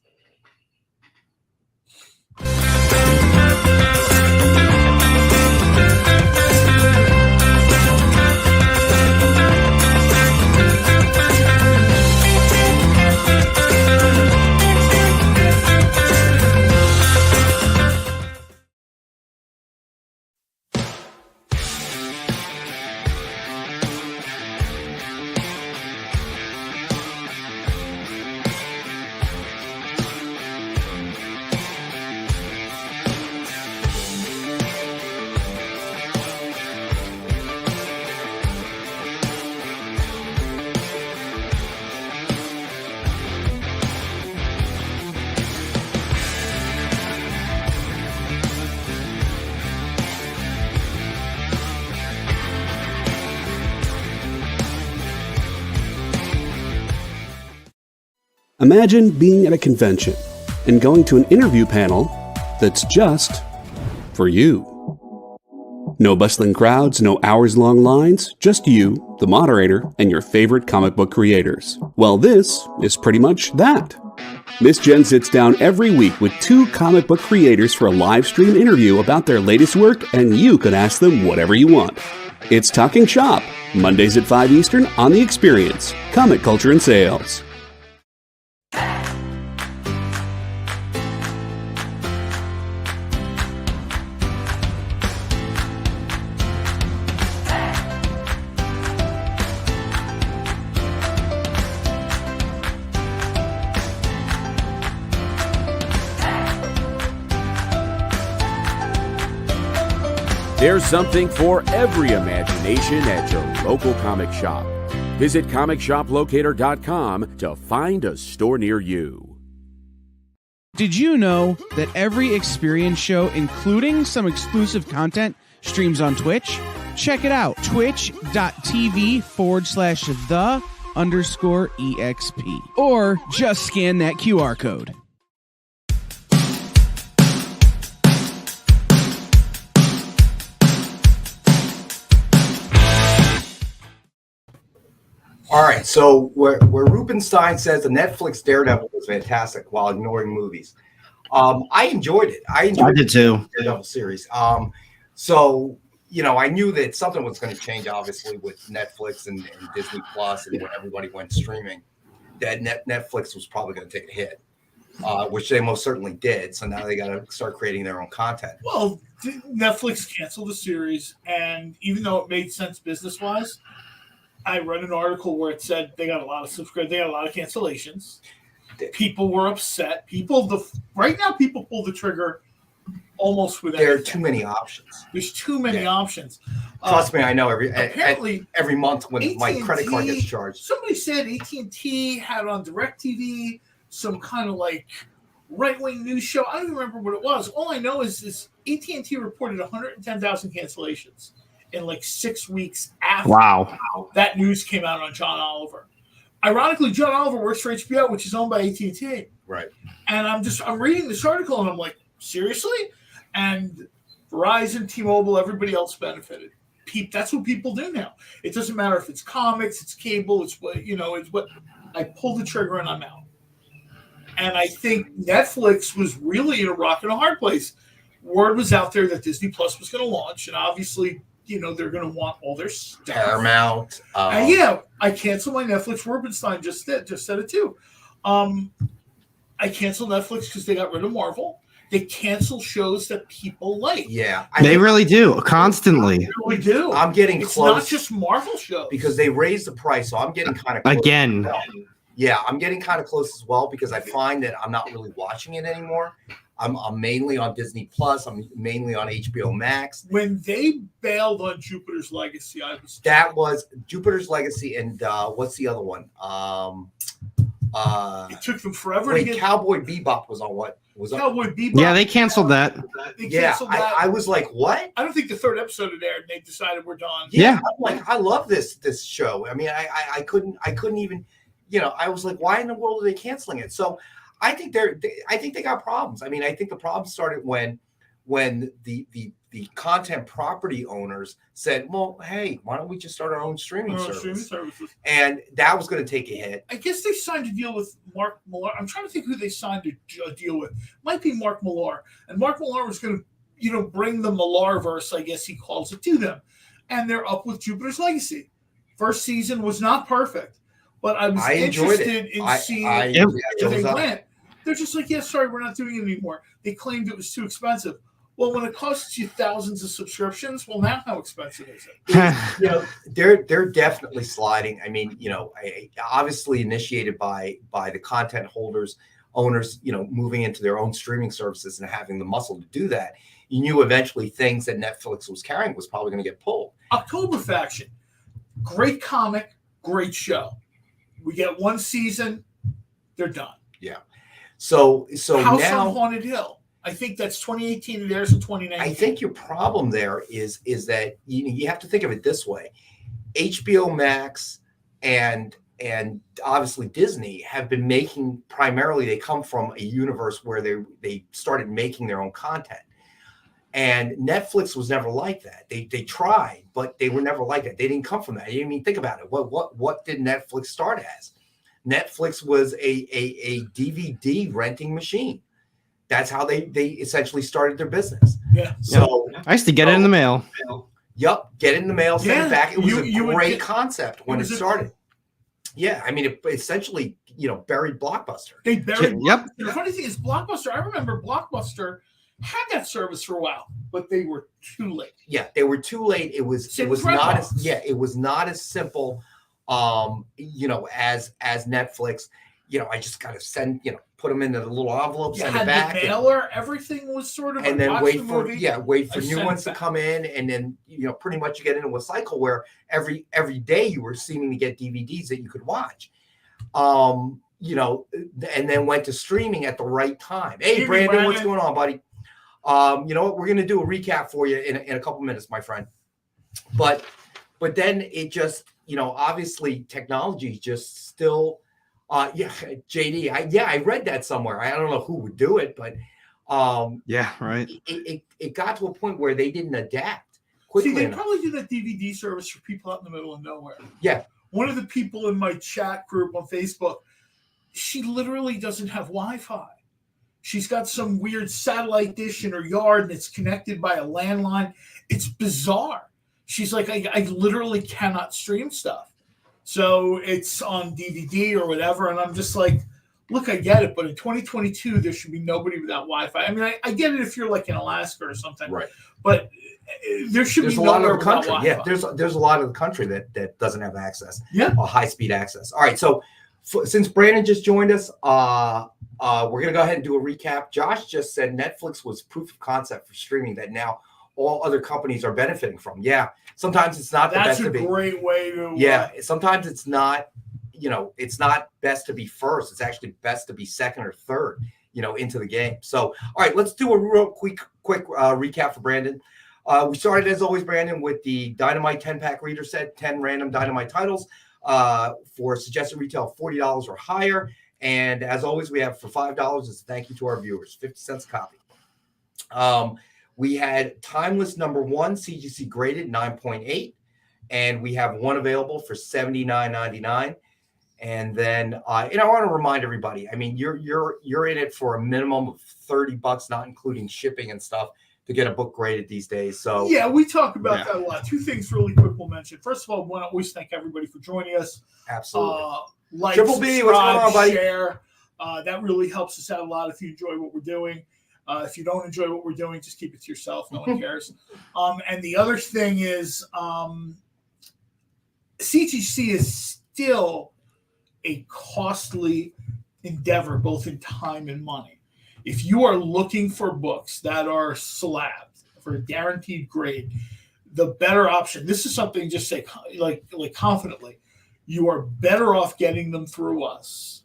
Imagine being at a convention and going to an interview panel that's just for you. No bustling crowds, no hours-long lines, just you, the moderator, and your favorite comic book creators. Well, this is pretty much that. Miss Jen sits down every week with 2 comic book creators for a live stream interview about their latest work, and you can ask them whatever you want. It's Talking Shop, Mondays at 5 Eastern on The Experience, Comic Culture and Sales. There's something for every imagination at your local comic shop. Visit comicshoplocator.com to find a store near you. Did you know that every Experience show, including some exclusive content, streams on Twitch? Check it out, twitch.tv/the_EXP. Or just scan that QR code. All right, so where Rubenstein says the Netflix Daredevil was fantastic while ignoring movies. I enjoyed it. I did too. The Daredevil series. So, you know, I knew that something was going to change, obviously, with Netflix and Disney Plus, and when everybody went streaming, that Netflix was probably going to take a hit, which they most certainly did. So now they got to start creating their own content. Well, Netflix canceled the series, and even though it made sense business-wise, I read an article where it said they got a lot of subscribers, they got a lot of cancellations. People were upset. Right now, people pull the trigger almost with There are anything. too many options. There's too many options. Trust me, I know. Apparently, every month when my credit card gets charged. Somebody said AT&T had on DirecTV some kind of like right-wing news show. I don't even remember what it was. All I know is AT&T reported 110,000 cancellations in like 6 weeks after that news came out on John Oliver. Ironically, John Oliver works for HBO, which is owned by AT&T. Right. And I'm reading this article and I'm like, seriously? And Verizon, T-Mobile, everybody else benefited. That's what people do now. It doesn't matter if it's comics, it's cable, it's what I pull the trigger and I'm out. And I think Netflix was really in a rock and a hard place. Word was out there that Disney Plus was going to launch, and obviously, you know, they're going to want all their stuff. Paramount. I canceled my Netflix. Rubenstein just said it too. I canceled Netflix because they got rid of Marvel. They cancel shows that people like. Yeah. They really do, constantly. They really do. I'm getting it's close. Not just Marvel shows. Because they raised the price, so I'm getting kind of close. Again. Yeah, I'm getting kind of close as well because I find that I'm not really watching it anymore. I'm mainly on Disney Plus. I'm mainly on HBO Max. When they bailed on Jupiter's Legacy, that was Jupiter's Legacy, and what's the other one? It took them forever to get. Cowboy Bebop was on what? Was Cowboy Bebop? Yeah, they canceled that. They canceled that. I was like, what? I don't think the third episode had aired, and they decided we're done. Yeah. I'm like, I love this show. I mean, I couldn't even, you know, I was like, why in the world are they canceling it? So I think they got problems. I mean, I think the problem started when the content property owners said, well, hey, why don't we just start our own streaming service? And that was going to take a hit. I guess they signed a deal with Mark Millar. I'm trying to think who they signed a deal with. Might be Mark Millar. And Mark Millar was going to, you know, bring the Millarverse, I guess he calls it, to them. And they're up with Jupiter's Legacy. First season was not perfect, but I was interested in seeing where they went. They're just like, yeah, sorry, we're not doing it anymore. They claimed it was too expensive. Well, when it costs you thousands of subscriptions, well, now how expensive is it? You know, they're definitely sliding. I mean, you know, obviously initiated by the content owners, you know, moving into their own streaming services and having the muscle to do that. You knew eventually things that Netflix was carrying was probably going to get pulled. October Faction, great comic, great show. We get one season, they're done. Yeah. So House now on Haunted Hill. I think that's 2018. It airs in 2019. I think your problem there is that you have to think of it this way: HBO Max and obviously Disney have been making primarily, they come from a universe where they started making their own content. And Netflix was never like that. They tried, but they were never like that. They didn't come from that. I mean, think about it. What did Netflix start as? Netflix was a DVD renting machine. That's how they essentially started their business. Yeah. So I used to get it in the mail. Yep, get it in the mail, send it back. It was a great get, concept when it started. Yeah, I mean, it essentially, buried Blockbuster. They buried. Yep. The funny thing is, Blockbuster. I remember Blockbuster had that service for a while, but they were too late. Yeah, they were too late. It was not as simple, as Netflix. I just got to send, put them in a little envelope, send it back. The mailer, everything was sort of, and then wait for new ones to come in, and then pretty much you get into a cycle where every day you were seeming to get DVDs that you could watch. And then went to streaming at the right time. Hey, Brandon, what's going on, buddy? You know what? We're going to do a recap for you in a couple minutes, my friend. But then it just, obviously technology just still, JD, I read that somewhere. I don't know who would do it, but yeah, right. It got to a point where they didn't adapt quickly. See, they probably do that DVD service for people out in the middle of nowhere. Yeah. One of the people in my chat group on Facebook, she literally doesn't have Wi-Fi. She's got some weird satellite dish in her yard, and it's connected by a landline. It's bizarre. She's like, I literally cannot stream stuff. So it's on DVD or whatever, and I'm just like, look, I get it, but in 2022, there should be nobody without Wi-Fi. I mean, I get it if you're like in Alaska or something, right? But there should be a lot of the without country. Wi-Fi. Yeah, there's a lot of the country that doesn't have access. Yeah, high-speed access. All right, so since Brandon just joined us, we're gonna go ahead and do a recap. Josh just said Netflix was proof of concept for streaming that now all other companies are benefiting from. Yeah, sometimes it's not the best to be. That's a great way to. Yeah, sometimes it's not. It's not best to be first. It's actually best to be second or third. Into the game. So, all right, let's do a real quick recap for Brandon. We started, as always, Brandon, with the Dynamite 10-pack reader set, 10 random Dynamite titles for suggested retail $40 or higher. And as always, we have for $5 as a thank you to our viewers, 50 cents a copy. We had Timeless #1, CGC graded 9.8, and we have one available for $79.99. And then, I want to remind everybody, I mean, you're in it for a minimum of $30, not including shipping and stuff, to get a book graded these days. So yeah, we talk about that a lot. Two things really quick we'll mention. First of all, I want to always thank everybody for joining us. Absolutely. Like, Triple B, what's going on, buddy? Share. That really helps us out a lot if you enjoy what we're doing. If you don't enjoy what we're doing, just keep it to yourself. No one cares. And the other thing is CGC is still a costly endeavor, both in time and money. If you are looking for books that are slabbed for a guaranteed grade, the better option, this is something, just say like confidently, you are better off getting them through us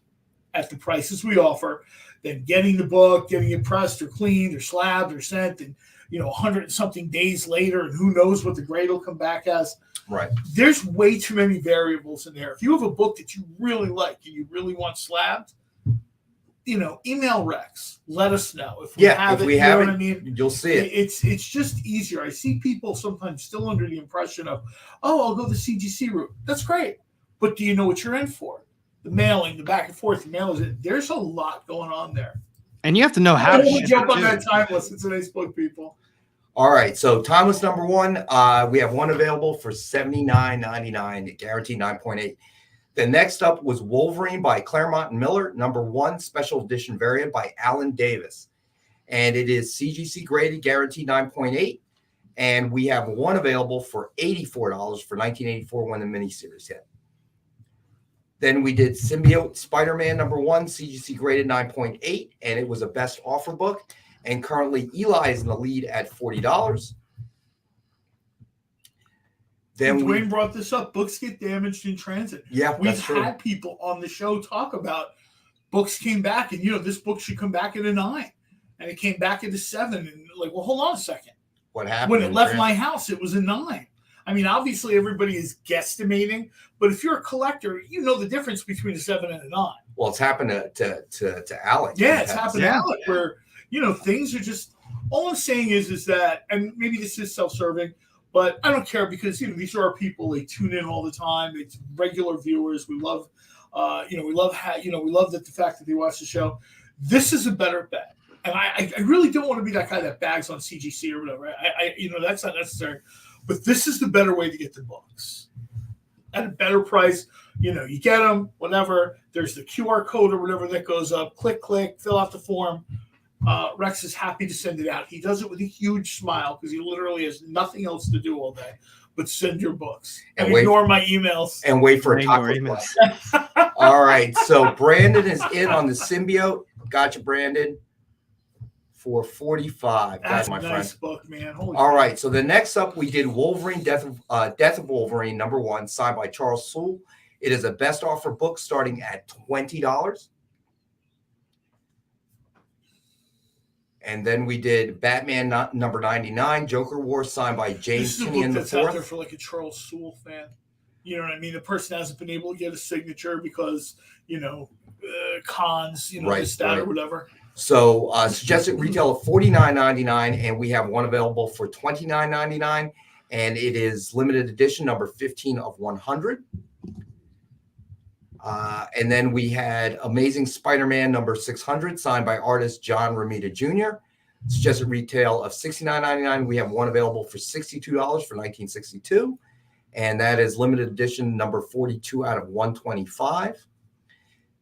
at the prices we offer than getting the book, getting it pressed or cleaned or slabbed or sent, and 100 and something days later, and who knows what the grade will come back as. Right. There's way too many variables in there. If you have a book that you really like and you really want slabbed, email Rex. Let us know. If we have it, I mean? You'll see it. It's just easier. I see people sometimes still under the impression of, I'll go the CGC route. That's great. But do you know what you're in for? The mailing, the back and forth, the mail. There's a lot going on there. And you have to know how to jump on that Timeless. It's a nice book, people. All right, so Timeless #1, we have one available for $79.99, guaranteed 9.8. The next up was Wolverine by Claremont and Miller, #1, special edition variant by Alan Davis. And it is CGC graded, guaranteed 9.8. And we have one available for $84 for 1984 when the miniseries hit. Then we did Symbiote Spiderman #1, CGC graded 9.8, and it was a best offer book. And currently, Eli is in the lead at $40. Then Dwayne brought this up. Books get damaged in transit. Yeah, we've had people on the show talk about books came back, and this book should come back at a 9, and it came back at a 7. And hold on a second. What happened when it left my house? It was a 9. I mean, obviously everybody is guesstimating, but if you're a collector, you know the difference between a 7 and a 9. Well, it's happened to Alec. Yeah, it's happened to Alec where, things are just, all I'm saying is that, and maybe this is self-serving, but I don't care because, these are our people. They tune in all the time. It's regular viewers. We love, we love the fact that they watch the show. This is a better bet. And I really don't want to be that guy that bags on CGC or whatever. That's not necessary. But this is the better way to get the books at a better price. You get them, whatever. There's the QR code or whatever that goes up. Click, fill out the form. Rex is happy to send it out. He does it with a huge smile because he literally has nothing else to do all day but send your books and ignore my emails. And wait for a taco emails. All right. So Brandon is in on the Symbiote. Gotcha, Brandon. For $45. That's my a nice friend. book, man. All right. So the next up, we did Wolverine, Death of Wolverine, #1, signed by Charles Soule. It is a best offer book starting at $20. And then we did Batman #99, Joker War, signed by James This is a book Tynion that's out there IV. for like a Charles Soule fan. You know what I mean? The person hasn't been able to get a signature because, cons, this, that, or whatever. So suggested retail of $49.99, and we have one available for $29.99, and it is limited edition number 15 of 100. And then we had Amazing Spider-Man #600, signed by artist John Romita Jr. Suggested retail of $69.99. We have one available for $62 for 1962, and that is limited edition number 42 out of 125.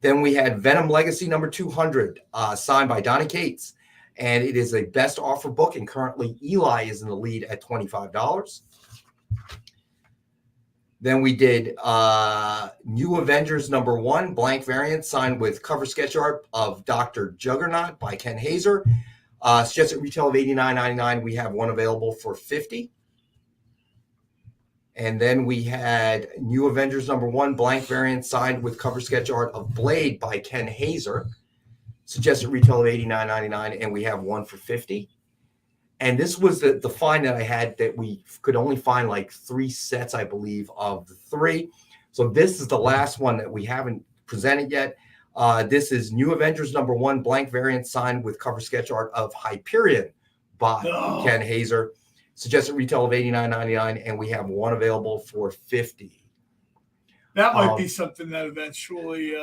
Then we had Venom Legacy #200, signed by Donny Cates, and it is a best offer book, and currently Eli is in the lead at $25. Then we did New Avengers #1, blank variant, signed with cover sketch art of Dr. Juggernaut by Ken Hazer. Suggested retail of $89.99. We have one available for $50. And then we had New Avengers #1, blank variant, signed with cover sketch art of Blade by Ken Hazer. Suggested retail of $89.99, and we have one for $50. And this was the find that I had, that we could only find like 3 sets, I believe, of the 3. So this is the last one that we haven't presented yet. This is New Avengers #1, blank variant, signed with cover sketch art of Hyperion by Ken Hazer. Suggested retail of $89.99, and we have one available for $50. That might be something that eventually,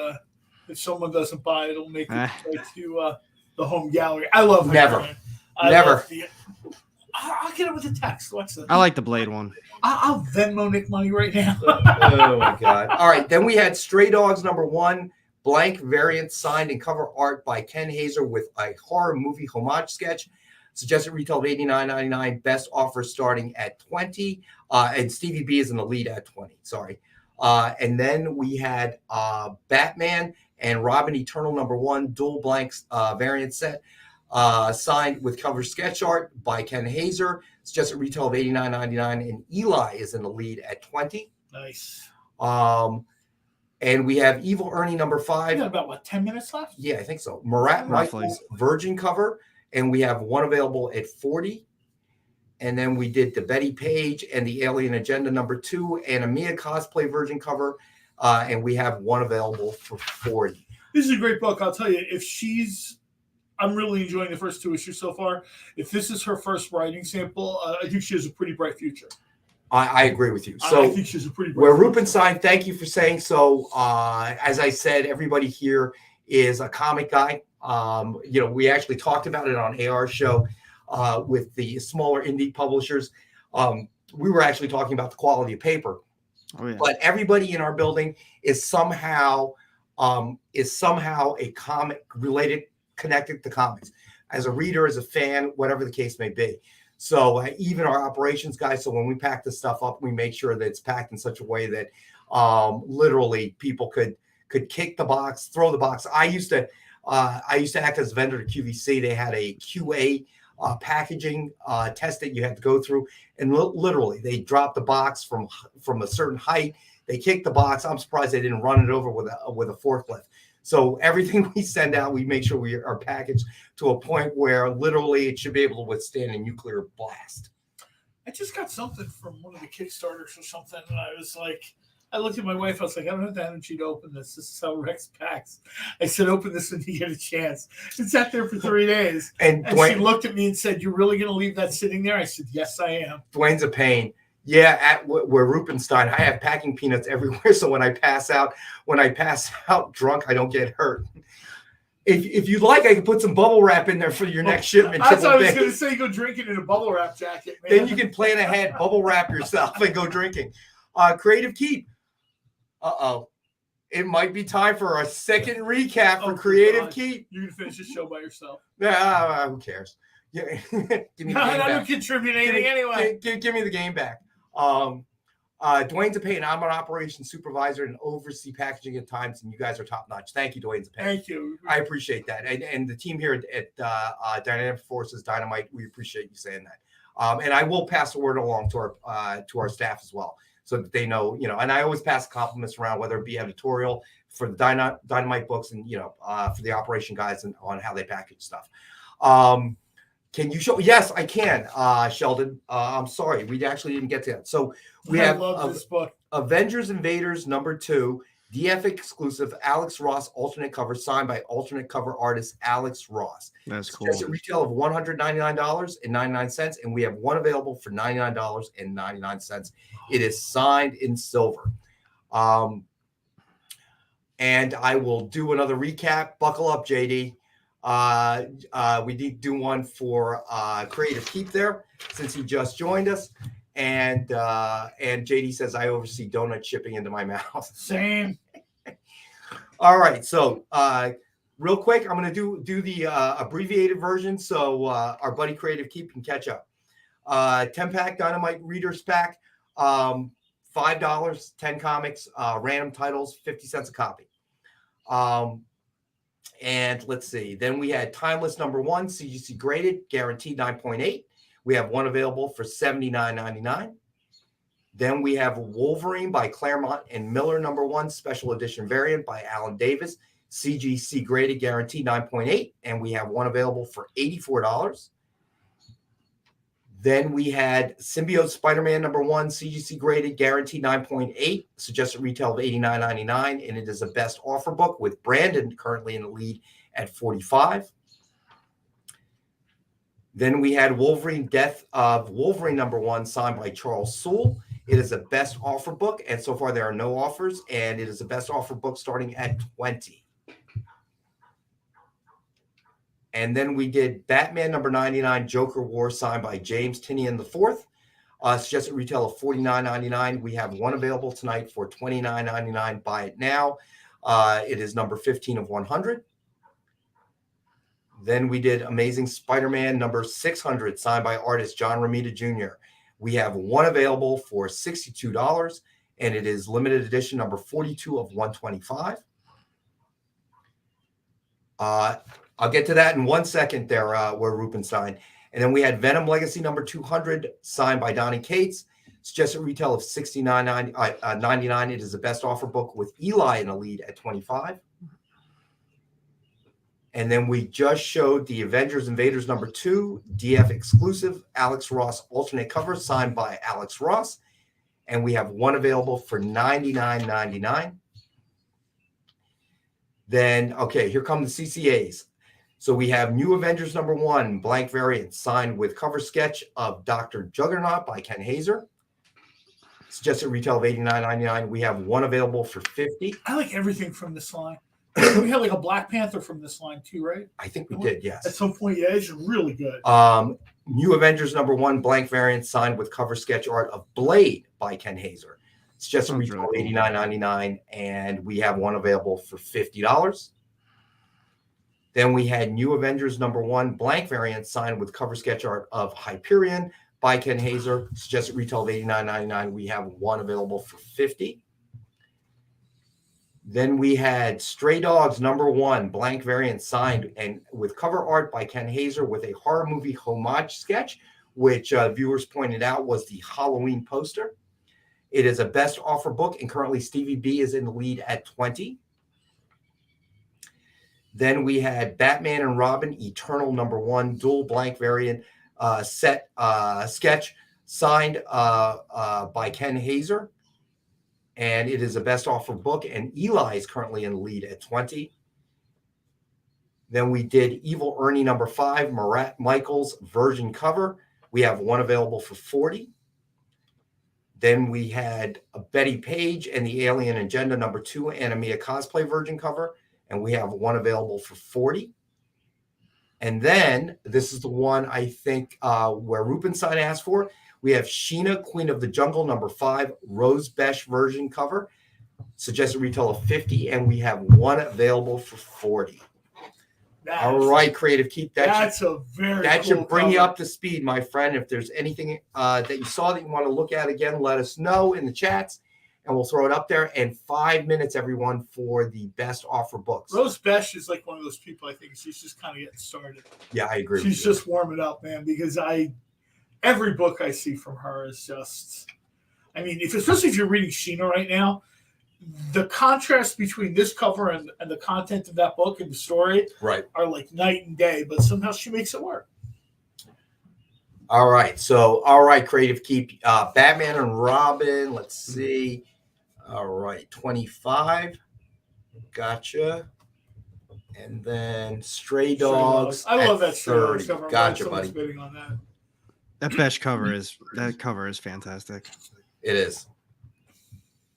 if someone doesn't buy it, it'll make it to the home gallery. I love Never. I'll get it with a text. What's that? I like the Blade one. I'll Venmo Nick money right now. Oh my God. All right. Then we had Stray Dogs #1, blank variant, signed and cover art by Ken Hazer with a horror movie homage sketch. Suggested retail of $89.99. Best offer starting at $20. And Stevie B is in the lead at $20. Sorry. And then we had Batman and Robin Eternal #1, dual blanks variant set. Signed with cover sketch art by Ken Hazer. Suggested retail of $89.99, and Eli is in the lead at $20. Nice. And we have Evil Ernie #5. We got about 10 minutes left? Yeah, I think so. Marat Michaels Virgin cover, and we have one available at $40. And then we did the Betty Page and the Alien Agenda #2 and a Mia cosplay Virgin cover, and we have one available for $40. This is a great book. I'll tell you, I'm really enjoying the first 2 issues so far. If this is her first writing sample, I think she has a pretty bright future. I agree with you. So I think she's a pretty bright where future. Rupenstein, thank you for saying so. As I said, everybody here is a comic guy. We actually talked about it on AR show with the smaller indie publishers. We were actually talking about the quality of paper. Oh, yeah. But everybody in our building is somehow a comic related, connected to comics, as a reader, as a fan, whatever the case may be. So even our operations guys, so when we pack this stuff up, we make sure that it's packed in such a way that literally people could kick the box, throw the box. I used to act as a vendor to QVC. They had a QA packaging test that you had to go through, and literally they dropped the box from a certain height. They kicked the box. I'm surprised they didn't run it over with a forklift. So everything we send out, we make sure we are packaged to a point where literally it should be able to withstand a nuclear blast. I just got something from one of the Kickstarters or something, and I was like, I looked at my wife. I was like, I don't have the energy to open this. This is how Rex packs. I said, open this when you get a chance. It sat there for 3 days. And she looked at me and said, you're really going to leave that sitting there? I said, yes, I am. Dwayne's a pain. Yeah, at where Rupenstein, I have packing peanuts everywhere. So when I pass out drunk, I don't get hurt. If you'd like, I can put some bubble wrap in there for your next shipment. That's what I was going to say. Go drinking in a bubble wrap jacket, man. Then you can plan ahead, bubble wrap yourself, and go drinking. Creative Keep. It might be time for a second recap for Creative Keep. You're going to finish the show by yourself. Who cares? Yeah. Give me the game back. I don't contribute anything anyway. Give me the game back. Dwayne Zapay, I'm an operations supervisor and oversee packaging at times, and you guys are top notch. Thank you, Dwayne Zapay. Thank you. I appreciate that, and the team here at Dynamic Forces Dynamite, we appreciate you saying that. And I will pass the word along to our staff as well, so that they know, And I always pass compliments around, whether it be editorial for the Dynamite books, and for the operation guys and on how they package stuff. Can you show? Yes, I can, Sheldon. I'm sorry, we actually didn't get to that. So we have this book. Avengers Invaders number 2, DF exclusive, Alex Ross alternate cover, signed by alternate cover artist Alex Ross. That's cool. It's a retail of $199.99, and we have one available for $99.99. It is signed in silver. And I will do another recap. Buckle up, JD. We need to do one for Creative Keep there, since he just joined us. And JD says, I oversee donut shipping into my mouth. Same. All right. So real quick, I'm going to do the abbreviated version so our buddy Creative Keep can catch up. 10-pack Dynamite Readers Pack, $5, 10 comics, random titles, 50 cents a copy. And let's see. Then we had Timeless number 1, CGC graded, guaranteed 9.8. We have one available for $79.99. Then we have Wolverine by Claremont and Miller number 1, special edition variant by Alan Davis, CGC graded, guaranteed 9.8. And we have one available for $84. Then we had Symbiote Spiderman number 1, CGC graded, guaranteed 9.8, suggested retail of $89.99, and it is a best offer book with Brandon currently in the lead at $45. Then we had Wolverine Death of Wolverine number 1, signed by Charles Soule. It is a best offer book, and so far there are no offers, and it is a best offer book starting at $20. And then we did Batman number 99, Joker War, signed by James Tynion IV. Suggested retail of $49.99. We have one available tonight for $29.99. Buy it now. It is number 15 of 100. Then we did Amazing Spider-Man number 600, signed by artist John Romita Jr. We have one available for $62, and it is limited edition number 42 of 125. I'll get to that in 1 second there, where Rupenstein. And then we had Venom Legacy number 200, signed by Donnie Cates. Suggested retail of $69.99. It is a best offer book with Eli in the lead at $25. And then we just showed the Avengers Invaders number 2, DF exclusive, Alex Ross alternate cover, signed by Alex Ross. And we have one available for $99.99. Then, okay, here come the CCAs. So we have New Avengers number 1, blank variant, signed with cover sketch of Dr. Juggernaut by Ken Hazer. Suggested retail of $89.99. We have one available for $50. I like everything from this line. We had like a Black Panther from this line too, right? I think we did, yes. At some point, yeah, it's really good. New Avengers number 1, blank variant, signed with cover sketch art of Blade by Ken Hazer. Suggested retail of $89.99, and we have one available for $50. Then we had New Avengers number 1, blank variant, signed with cover sketch art of Hyperion by Ken Hazer. Suggested retail of $89.99. We have one available for $50. Then we had Stray Dogs number 1, blank variant, signed and with cover art by Ken Hazer with a horror movie homage sketch, which viewers pointed out was the Halloween poster. It is a best offer book, and currently Stevie B is in the lead at $20. Then we had Batman and Robin Eternal number 1, dual blank variant set sketch signed by Ken Hazer. And it is a best offer book. And Eli is currently in the lead at 20. Then we did Evil Ernie number 5, Marat Michaels version cover. We have one available for 40. Then we had Betty Page and the Alien Agenda number 2, Animia cosplay version cover. And we have one available for 40. And then this is the one I think where Rubenstein asked for. We have Sheena, Queen of the Jungle number 5, Rose Besh version cover. Suggested retail of 50. And we have one available for 40. All right, Creative Keep. That should bring you up to speed, my friend. If there's anything that you saw that you want to look at again, let us know in the chats, and we'll throw it up there. And 5 minutes, everyone, for the best offer books. Rose Besh is like one of those people. I think she's just kind of getting started. Yeah, I agree. She's just warming up, man. Because every book I see from her is just. I mean, especially if you're reading Sheena right now. The contrast between this cover and the content of that book and the story are like night and day, but somehow she makes it work. All right. Creative Keep. Batman and Robin. Let's see. All right. 25. Gotcha. And then Stray Dogs. I love that Stray Dogs cover. Gotcha, buddy. On that. That Besh cover is fantastic. It is.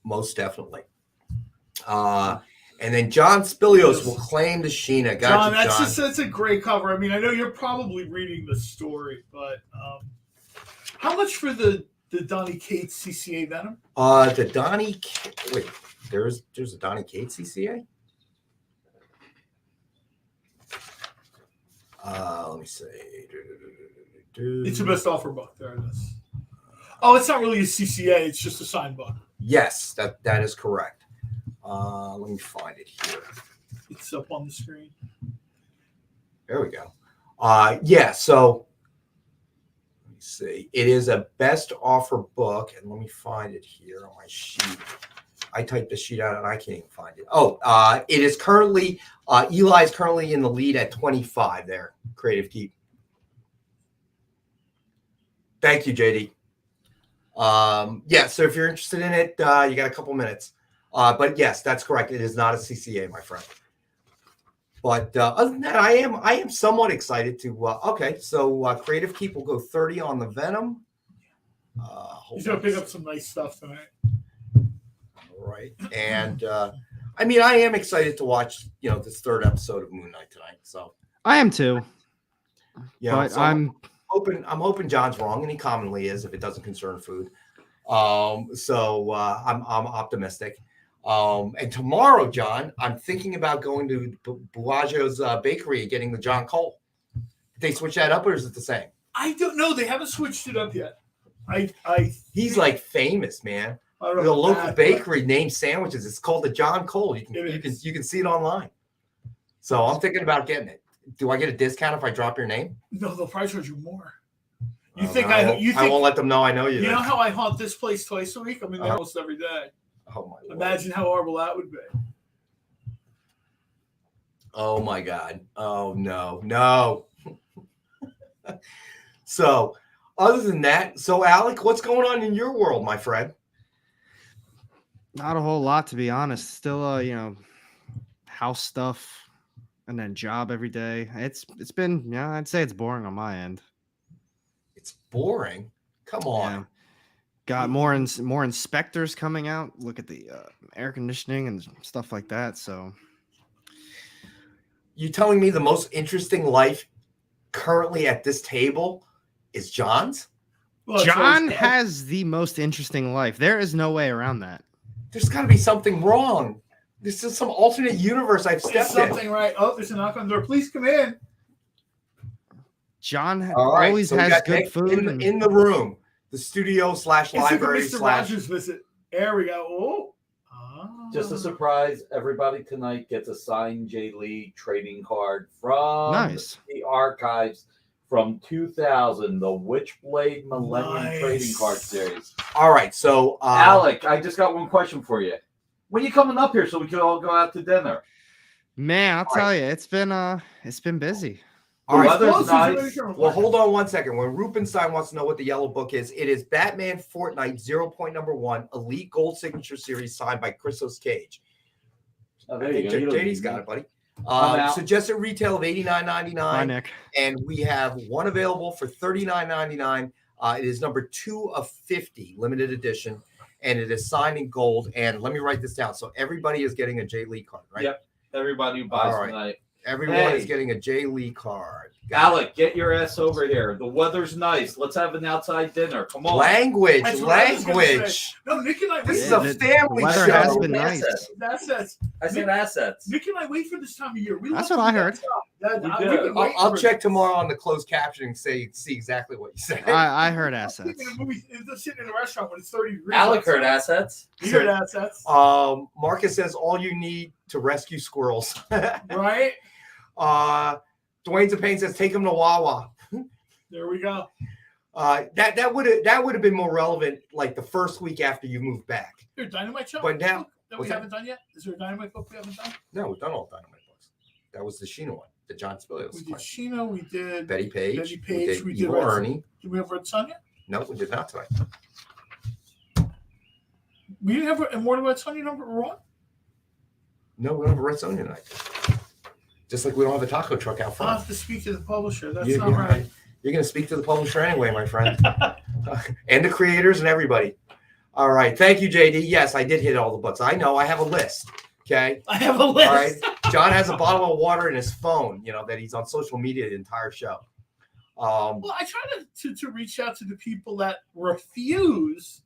Most definitely. And then John Spilios will claim the Sheena. Gotcha, John, that's a great cover. I mean, I know you're probably reading the story, but how much for the Donny Cates CCA Venom? The Donny. Wait, there's a Donny Cates CCA. Let me see. It's the best offer book. There it is. Oh, it's not really a CCA. It's just a signed book. Yes, that is correct. Let me find it here. It's up on the screen. There we go. Yeah, so let me see. It is a best offer book, and let me find it here on my sheet. I typed the sheet out and I can't even find it. Oh, it is currently Eli is currently in the lead at 25 there. Creative Keep. Thank you, JD. Yeah, so if you're interested in it, you got a couple minutes. But yes, that's correct. It is not a CCA, my friend. But other than that, I am somewhat excited to. Okay, so Creative Keep will go 30 on the Venom. He's gonna pick up some nice stuff tonight. All right, and I mean, I am excited to watch this third episode of Moon Knight tonight. So I am too. Yeah, but so I'm hoping John's wrong, and he commonly is if it doesn't concern food. So I'm optimistic. And tomorrow, John, I'm thinking about going to Bellagio's bakery and getting the John Cole. Did they switch that up, or is it the same? I don't know. They haven't switched it up yet. He's like famous, man. I don't know The about local that, bakery named sandwiches. It's called the John Cole. You can see it online. So I'm thinking about getting it. Do I get a discount if I drop your name? No, they'll probably charge you more. I won't let them know I know you. You know how I haunt this place twice a week? I'm in there almost every day. Oh my Lord. Imagine how horrible that would be. Oh my God. Oh no. So other than that, so Alec, what's going on in your world, my friend? Not a whole lot, to be honest. Still, house stuff and then job every day. It's been, I'd say it's boring on my end. It's boring. Come on. Yeah. Got more inspectors coming out. Look at the air conditioning and stuff like that. So, you telling me the most interesting life currently at this table is John's? Well, John has the most interesting life. There is no way around that. There's got to be something wrong. This is some alternate universe I've stepped in. Something right. Oh, there's a knock on the door. Please come in. John always has good food in the room. The studio / library / Rogers visit. There we go. Just a surprise. Everybody tonight gets a signed Jay Lee trading card from the archives from 2000, the Witchblade Millennium Trading Card Series. All right. So, Alec, I just got one question for you. When are you coming up here so we can all go out to dinner? Man, I'll tell you, it's been busy. All right. weather's nice. Well, hold on one second. When Rubenstein wants to know what the yellow book is, it is Batman Fortnite 0.1 Elite Gold Signature Series signed by Christos Cage. Oh, I there think you go. JD's got it, buddy. out. Suggested retail of Hi, $89.99, Nick. and we have one available for $39.99. It is number 2 of 50, limited edition, and it is signed in gold. And let me write this down. So everybody is getting a Jay Lee card, right? Yep. Everybody who buys All right. tonight. Everyone is getting a Jay Lee card. Alec, get your ass over here. The weather's nice. Let's have an outside dinner. Come on. Language. That's what I was gonna Language. say. No, Nick and I. This is wait- a family weather show. has been nice. Assets. I said assets. Nick and I wait for this time of year. We That's love what I that heard. stuff. That- We I- do. we can wait I'll for check it. tomorrow on the closed captioning and see exactly what you said. I heard I'm assets. thinking of movies, if they're sitting in a restaurant when it's 30 degrees. Alec heard outside. assets. You heard assets. Marcus says all you need to rescue squirrels. Right? Dwayne Zapane says take them to Wawa. There we go. That would have been more relevant like the first week after you moved back. Is there a Dynamite show? But now- that we what's that? haven't done yet? Is there a Dynamite book we haven't done? No, we've done all Dynamite books. That was the Sheena one, the John Spilios. We did Sheena, we did Betty Page. Betty Page, we did Evil Red Ernie. Did we have Red Sonja? No, we did not tonight. We didn't have Immortal Red Sonja number 1? No, we don't have a Red Sonja tonight. Just like we don't have a taco truck out I'll front. have to speak to the publisher. That's You're not right. going to speak to the publisher anyway, my friend. And the creators and everybody. All right. Thank you, JD. Yes, I did hit all the books. I know. I have a list. Okay. I have a list. All right. John has a bottle of water in his phone, that he's on social media the entire show. Well, I try to reach out to the people that refuse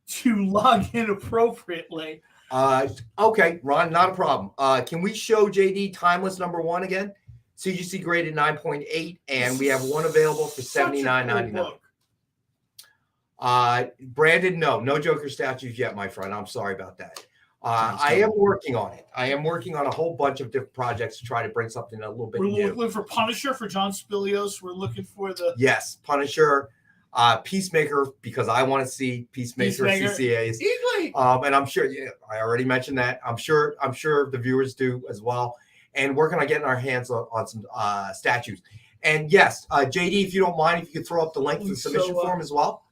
to log in appropriately. Okay, Ron, not a problem. Can we show JD Timeless number 1 again? CGC graded 9.8, and we have one available for $79.99. Brandon, no Joker statues yet, my friend. I'm sorry about that. I am working on it. I am working on a whole bunch of different projects to try to bring something a little bit We're new. looking for Punisher for John Spilios. We're looking for the Yes, Punisher, Peacemaker, because I want to see Peacemaker CCAs. Easily. And I'm sure I already mentioned that. I'm sure the viewers do as well. And working on getting our hands on some statues. And yes, JD, if you don't mind, if you could throw up the link for the submission form as well.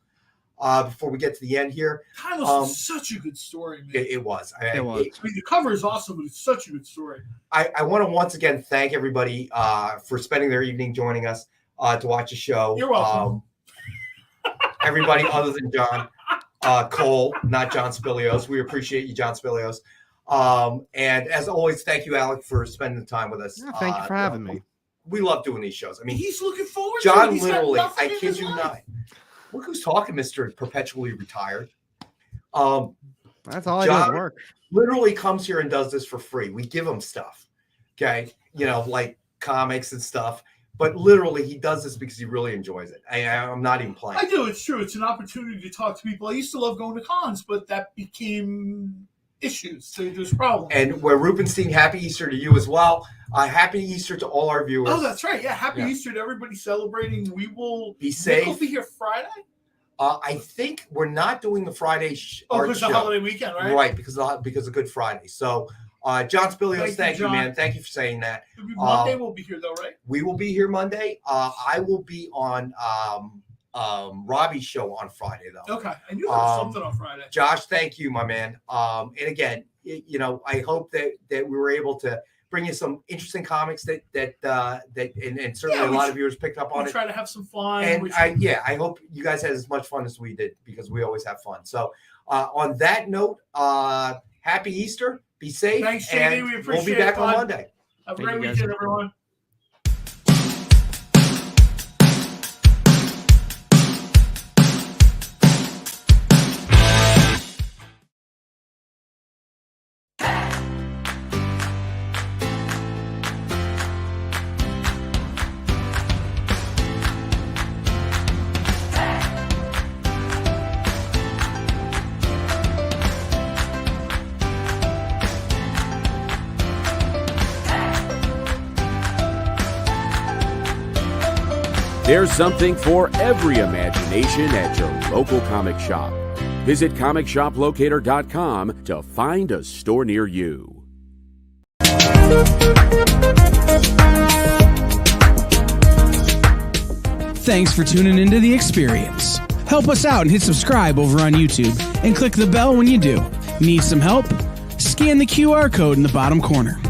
Before we get to the end here. Timeless was such a good story, man. It was. It was. I mean, the cover is awesome, but it's such a good story. I want to once again thank everybody for spending their evening joining us to watch the show. You're welcome. Everybody other than John Cole, not John Spilios. We appreciate you, John Spilios. And as always, thank you, Alec, for spending the time with us. Yeah, thank you for having me. We love doing these shows. I mean, He's looking forward to John it. He's got literally, nothing I in kid his you life. not. Look who's talking, Mr. Perpetually Retired. That's all I do at work. Literally comes here and does this for free. We give him stuff, okay? Like comics and stuff. But literally, he does this because he really enjoys it. I'm not even playing. I do. It's true. It's an opportunity to talk to people. I used to love going to cons, but that became issues. So there's problems. And we're Rubenstein, happy Easter to you as well. Happy Easter to all our viewers. Oh, that's right. Yeah, happy Easter to everybody celebrating. We will be safe. We'll be here Friday. I think we're not doing the Friday art because show. the holiday weekend, right? Right, because of Good Friday. So, John Spilios, thank you, John. man. Thank you for saying that. Monday we'll be here, though, right? We will be here Monday. I will be on Robbie's show on Friday, though. Okay. I knew there was something on Friday. Josh, thank you, my man. And again, I hope that we were able to bring you some interesting comics that and certainly a lot of viewers picked up on We'll it. try to have some fun. And I hope you guys had as much fun as we did, because we always have fun. So on that note, happy Easter. Be safe. Thanks, JD. And We appreciate we'll be back it, on bud. Monday. Have a great weekend, everyone. There's something for every imagination at your local comic shop. Visit ComicShopLocator.com to find a store near you. Thanks for tuning into the experience. Help us out and hit subscribe over on YouTube and click the bell when you do. Need some help? Scan the QR code in the bottom corner.